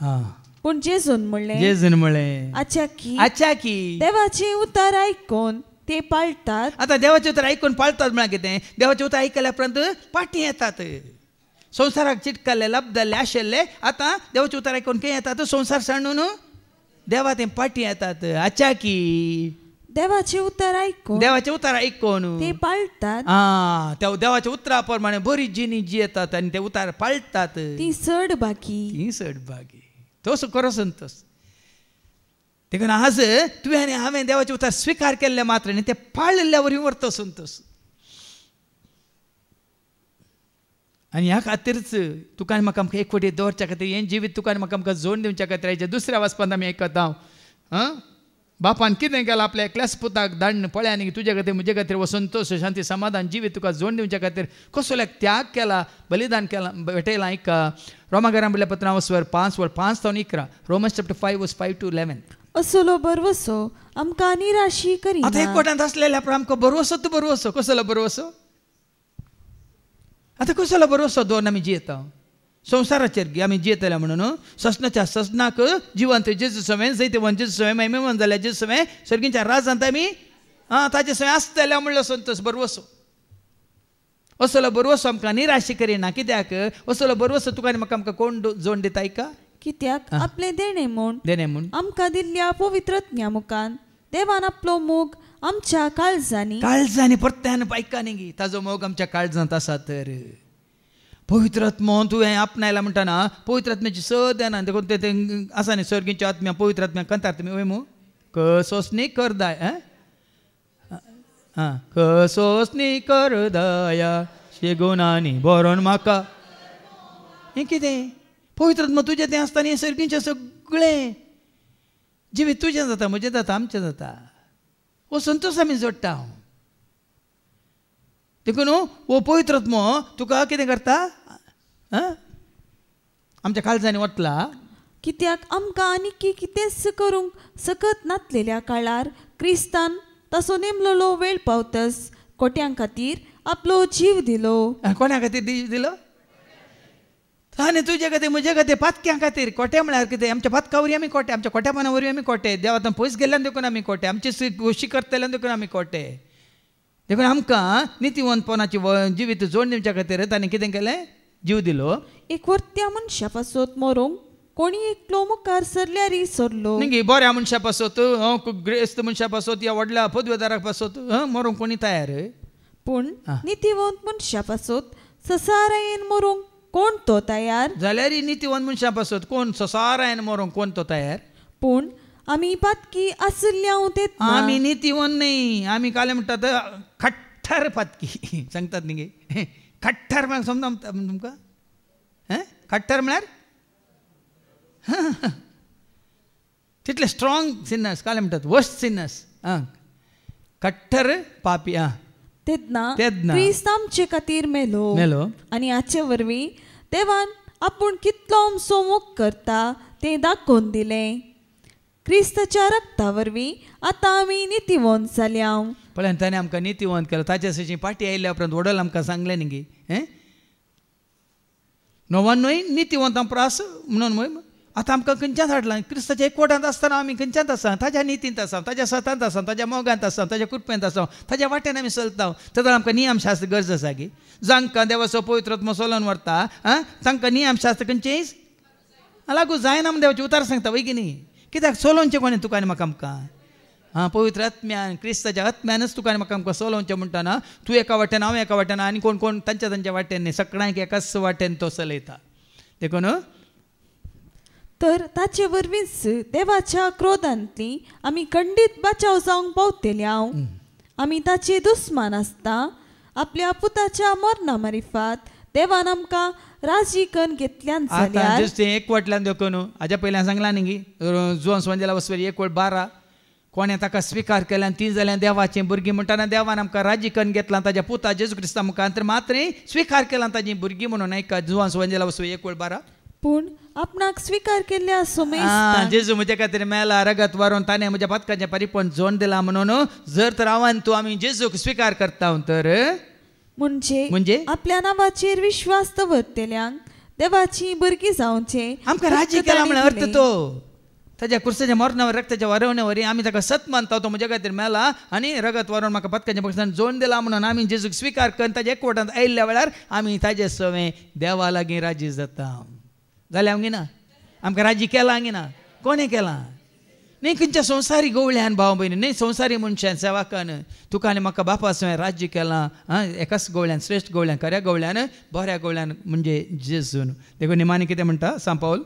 पूण जेजून म्हणलें आच्या की देवाचे उतर आयकून ते पाळटात. आतां देवाचे उतर आयकून पाळटात म्हळ्यार कितें? देवाचे उतर आयकल्या उपरांत पाटी येतात. संवसाराक चिटकल्ले लबदल्ले आशिल्ले आतां देवाचे उतर आयकून खंय येतात? संवसार सांडून देवा ते पाटी येतात. आच्या की देवाचे उतर ऐकून ते पाळतात. त्या देवाच्या उतराप्रमाणे बरी जिनी जी येतात आणि ते उतार पाळतात. ती सडभागी तोच करसन तस. देखून आज तुवें आनी हांवें देवाचे उतार स्विकार केल्ले मात्र न्ही ते पाळिल्ल्यावर वर्तसून तस. आनी ह्या खातीरच तुका आनी म्हाका एक फावटी दवरच्या खातीर हें जिवीत तुका आनी म्हाका आमकां जोड दिवच्या खातीर हेच्या दुसऱ्या वाचपांत आमी आयकता बापान कितें केलां आपल्या एकल्याच पुताक धाडून पळय आनी तुजे खातीर म्हजे खातीर वो संतोश शांती समाधान जिवीत तुका जोड दिवच्या खातीर कसोल्याक त्याग केला बलिदान केला भेटयलां. ऐका रोमाकारां बरयल्ल्या पत्रां 5:5-11 रोमन्स चॅप्टर 5:5-11. असलो बरवसो आमकां निराशी करी. आतां एकवटांत आसलेल्या आमकां बरवसो तूं बरवसो कसलो बरवसो. आतां कसलो बरवसो दवरून आमी जियेता संवसाराचेर आमी जियेतले म्हणून ससनाच्या ससनाक जिवंत जेजू सवें जैतवन जेजू सवें महिमेवन जाल्या जेजू सवें सर्गीच्या राजांत आमी ताजे सवें आसतल्या म्हणलो संतोश बरवसो. असलो बरवसो आमकां निराशी करिना. कित्याक असलो बरवसो तुका आनी म्हाका आमकां कोण जोड दिता. ऐका कित्याक आपले देणे म्हूण आमकां दिल्ल्या पवित्रत्म्या मुखान देवान आपलो मोग आमच्या काळजांनी परत्यान ऐका न्ही ताजो मोग आमच्या काळजांत आसा. तर पवित्रात्मो तुवें आपणायला म्हणटाना पवित्रात्म्याची सद्याना देखून ते आसा न्ही सर्गीच्या आत्म्या पवित्रात्म्या कंतात तुमी वय मू कसोसनी करदाय कसोसनी करदाया शेगोनानी बरोन म्हाका. हें कितें पवित्रात्मा तुजें तें आसता न्ही सर्गीचें सगळें जिवीत तुजें जाता म्हजें जाता आमचें जाता. वो संतोश आमी जोडटा. देखून वो पवित्रात्मो तुका कितें करता आमच्या काळजांनी वतला. कित्याक आमकां आनी कितेंच करूंक सकत नासलेल्या काळार क्रिस्तान तसो नेमलेलो वेळ पावतस कोट्यां खातीर आपलो जीव दिलो. कोण्या खातीर दिलो. आनी तुजे खातीर म्हजे खातीर पातक्यां खातीर. कोटे म्हळ्यार कितें आमच्या पातका वरी आमी कोटे आमच्या कोट्यापणा वरी आमी कोटे देवातान पयस गेल्ल्यान देखून आमी कोटे आमचे गोशी करतल्यान देखून आमी कोटे. देखून आमकां नितीवंतपणाची जिवीत जोड दिवच्या खातीर ताणें कितें केलें जीव दिलो. एक वर्त्या मनशा पासत मरूंक कोणी एकलो मुखार सरल्यारी सरलो न्ही. बऱ्या मनशा पासत ग्रेस्त मनशा पासत या व्हडल्या पदवेदाराक पासत मरूंक कोणी तयार. पूण नितीवंत मनशा पासत ससारायेन मरूंक कोण तो तयार. जाल्यार नितीवंत मनशा पासत कोण ससारायेन मरूंक कोण तो तयार. पूण आमी पातकी आसल्या आमी नितीवंत न्ही. आमी काले म्हणटात खट्टर पातकी सांगतात न्ही गे. खट्टर म्हळ्यार समजा तुमकां खट्टर म्हळ्यार तितले स्ट्रॉंग सिनर्स काले म्हणटात वर्स्ट सिनर्स खट्टर पापी. तेदना क्रिस्त आमचे खातीर मेलो आनी हाचे वरवीं देवान आपूण कितलो आमचो मोग करता तें दाखोवन दिलें. क्रिस्ताच्या रक्ता वरवीं आतां आमी नितीवंत जाल्या. पळय ताणें आमकां नितीवंत केलो. ताचे पाटी आयिल्ल्या उपरांत वडल आमकां सांगलें न्ही गे नव्याण्णव नितीवंतां प्रास म्हणून आतां आमकां खंयच्याच हाडलां. क्रिस्ताच्या एकवटांत आसतना आमी खंयच्याच आसा ताज्या नितींत आसा ताज्या सतांत आसा ताज्या मोगांत आसा ताज्या कृपेंत आसा ताज्या वाटेन आमी चलता. तेदोळ आमकां नियमशास्त्र गरज आसा गे. जांकां देवाचो पवित्रात्मो चलोवन व्हरता तांकां नियमशास्त्र खंयचेंच लागू जायना म्हण देवाचे उतार सांगता वय की न्ही. कित्याक चलोवचें कोणें तुका आनी म्हाका आमकां पवित्र आत्म्यान क्रिस्ताच्या आत्म्यानच तुका आनी म्हाका आमकां चलोवचें म्हणटाना तूं एका वाटेन हांव एका वाटेन आनी कोण कोण तांच्या वाटेन न्ही सगळ्यांक एकाच वाटेन तो चलयता. देखून तर ताचे वरवींच देवाच्या क्रोधांतली आमी खंडीत बचाव जावंक पावतल्या. आमी ताचे दुस्मान आसता आपल्या पुताच्या मरणा मारिफात देवान आमकां राजी करून घेतल्यान जाल्यार एकवटल्यान देखून हाज्या पयल्यान सांगलां न्ही जुवान संजेला वसवेरी 1:12 कोणें ताका स्विकार केल्यान ती जाल्यार देवाचें भुरगीं म्हणटाना देवान आमकां राजी करून घेतलां ताज्या पुता जेजू क्रिस्ता मुखार मात्र स्विकार केलां ताजी भुरगीं म्हणून ऐका जुवान संजेला वसवेरी 1:12. पूण आपणाक स्विकार केल्ल्या जेजू म्हजे खातीर मेला रगत व्हरून ताणें म्हज्या पातकाचें परिपण जोड दिलां म्हणून जर तर हांवें तूं आमी जेजूक स्विकार करता तर म्हणजे आपल्या नांवाचेर विश्वास दवरतल्यांक देवाची भुरगीं जावचें आमकां राजी केला म्हण अर्थ तो. ताज्या कुर्साच्या मरणावर रक्ताच्या वारवण्या वरी आमी ताका सत मानता तो म्हज्या खातीर मेला आनी रगत व्हरून म्हाका पातकाच्या पक्षान जोड दिला म्हणून आमी जेजूक स्विकार करून ताज्या एकवटांत आयिल्ल्या वेळार आमी ताजे सवें देवा लागीं राजी जाता. जाल्यार हांव ना आमकां राजी केलां ना कोणें केलां नाही खंयच्या संवसारी गवळ्यान भाव भयणी नाही संवसारी मनशान सेवाकान तुका आनी म्हाका बापा सवय राज्य केलां एकाच गवळ्यान श्रेष्ठ गवळ्यान खऱ्या गवळ्यान बऱ्या गवळ्यान म्हणजे जेजून देखून निमाणी कितें म्हणटा सांग पाऊल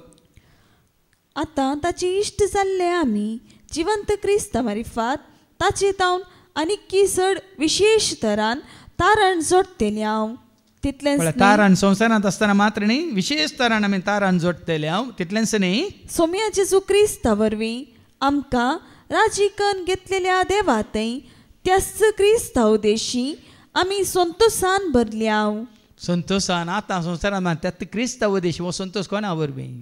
आतां ताचे इश्ट जाल्ले आमी जिवंत क्रिस्ता मारिफात ताचे तावन आनी किसड विशेष तरान तारण जोडतेले हांव तितलेंच तारण संवसारांत आसतना मात्र न्ही विशेष तरान आमी तारण जोडटले हांव तितलेंच न्ही सोम्या जेजू क्रिस्ता वरवीं आमकां राजीकन घेतलेल्या देवातय त्याच क्रिस्ता उदेशी आमी संतोषान भरली हांव संतोषान आतां संवसारांत त्यात क्रिस्ता उदेशी हो संतोष कोणा वरवीं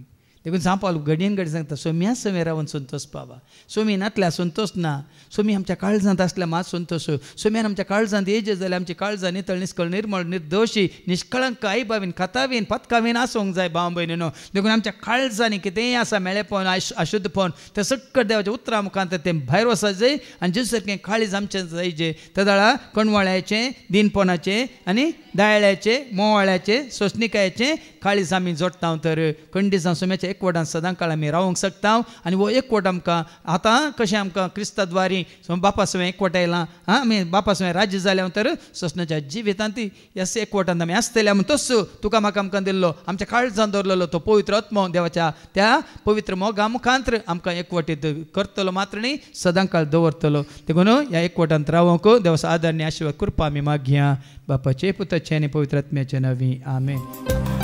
देखून सांग पावलो घडयेन घडी सांगता सोम्या सवय रावन संतोष पावा सोमी नातल्या संतोष ना सोमी आमच्या काळजांत आसल्या मात संतोष सोम्यान आमच्या काळजांत येजे जाल्यार आमची काळजां नितळ निश्कळ निर्मळ निर्दोशी निश्कळंक आई बाबीन खतावीन पतकावीन आसूंक जाय भाव भयणीनो देखून आमच्या काळजांनी कितेंय आसा मेळेपण अशुद्धपण तें सगळें देवाच्या उतरां मुखांत तें भायर वचत जाय आनी जे सारकें काळीज आमचें जायचें त्या दाळा कणवळ्याचें दिनपणाचें आनी दायळ्याचें मोवाळ्याचें सोसणिकायेचें काळीज आमी जोडटा तर खंडीसां सोम्याच्या एकवटान सदां काळ आमी रावूंक शकता आनी हो एकवट आमकां आतां कशें आमकां क्रिस्ताद्वारी बापा सवय एकवट आयलां आमी बापा सवय राज्य जाल्या तर सोसण्याच्या जिवितांत ह्या एकवटांत आमी आसतले म्हूण तसो तुका म्हाका आमकां दिल्लो आमच्या काळजांत दवरलेलो तो पवित्र आत्मो देवाच्या त्या पवित्र मोगा मुखांतर आमकां एकवटीत करतलो मात्र न्ही सदां काळ दवरतलो देखून ह्या एकवटांत रावूंक देवाचो आदार आनी आशिर्वाद कृपा आमी मागया बापाचे पुताचे आनी पवित्र आत्म्याचे नांवी आमेन.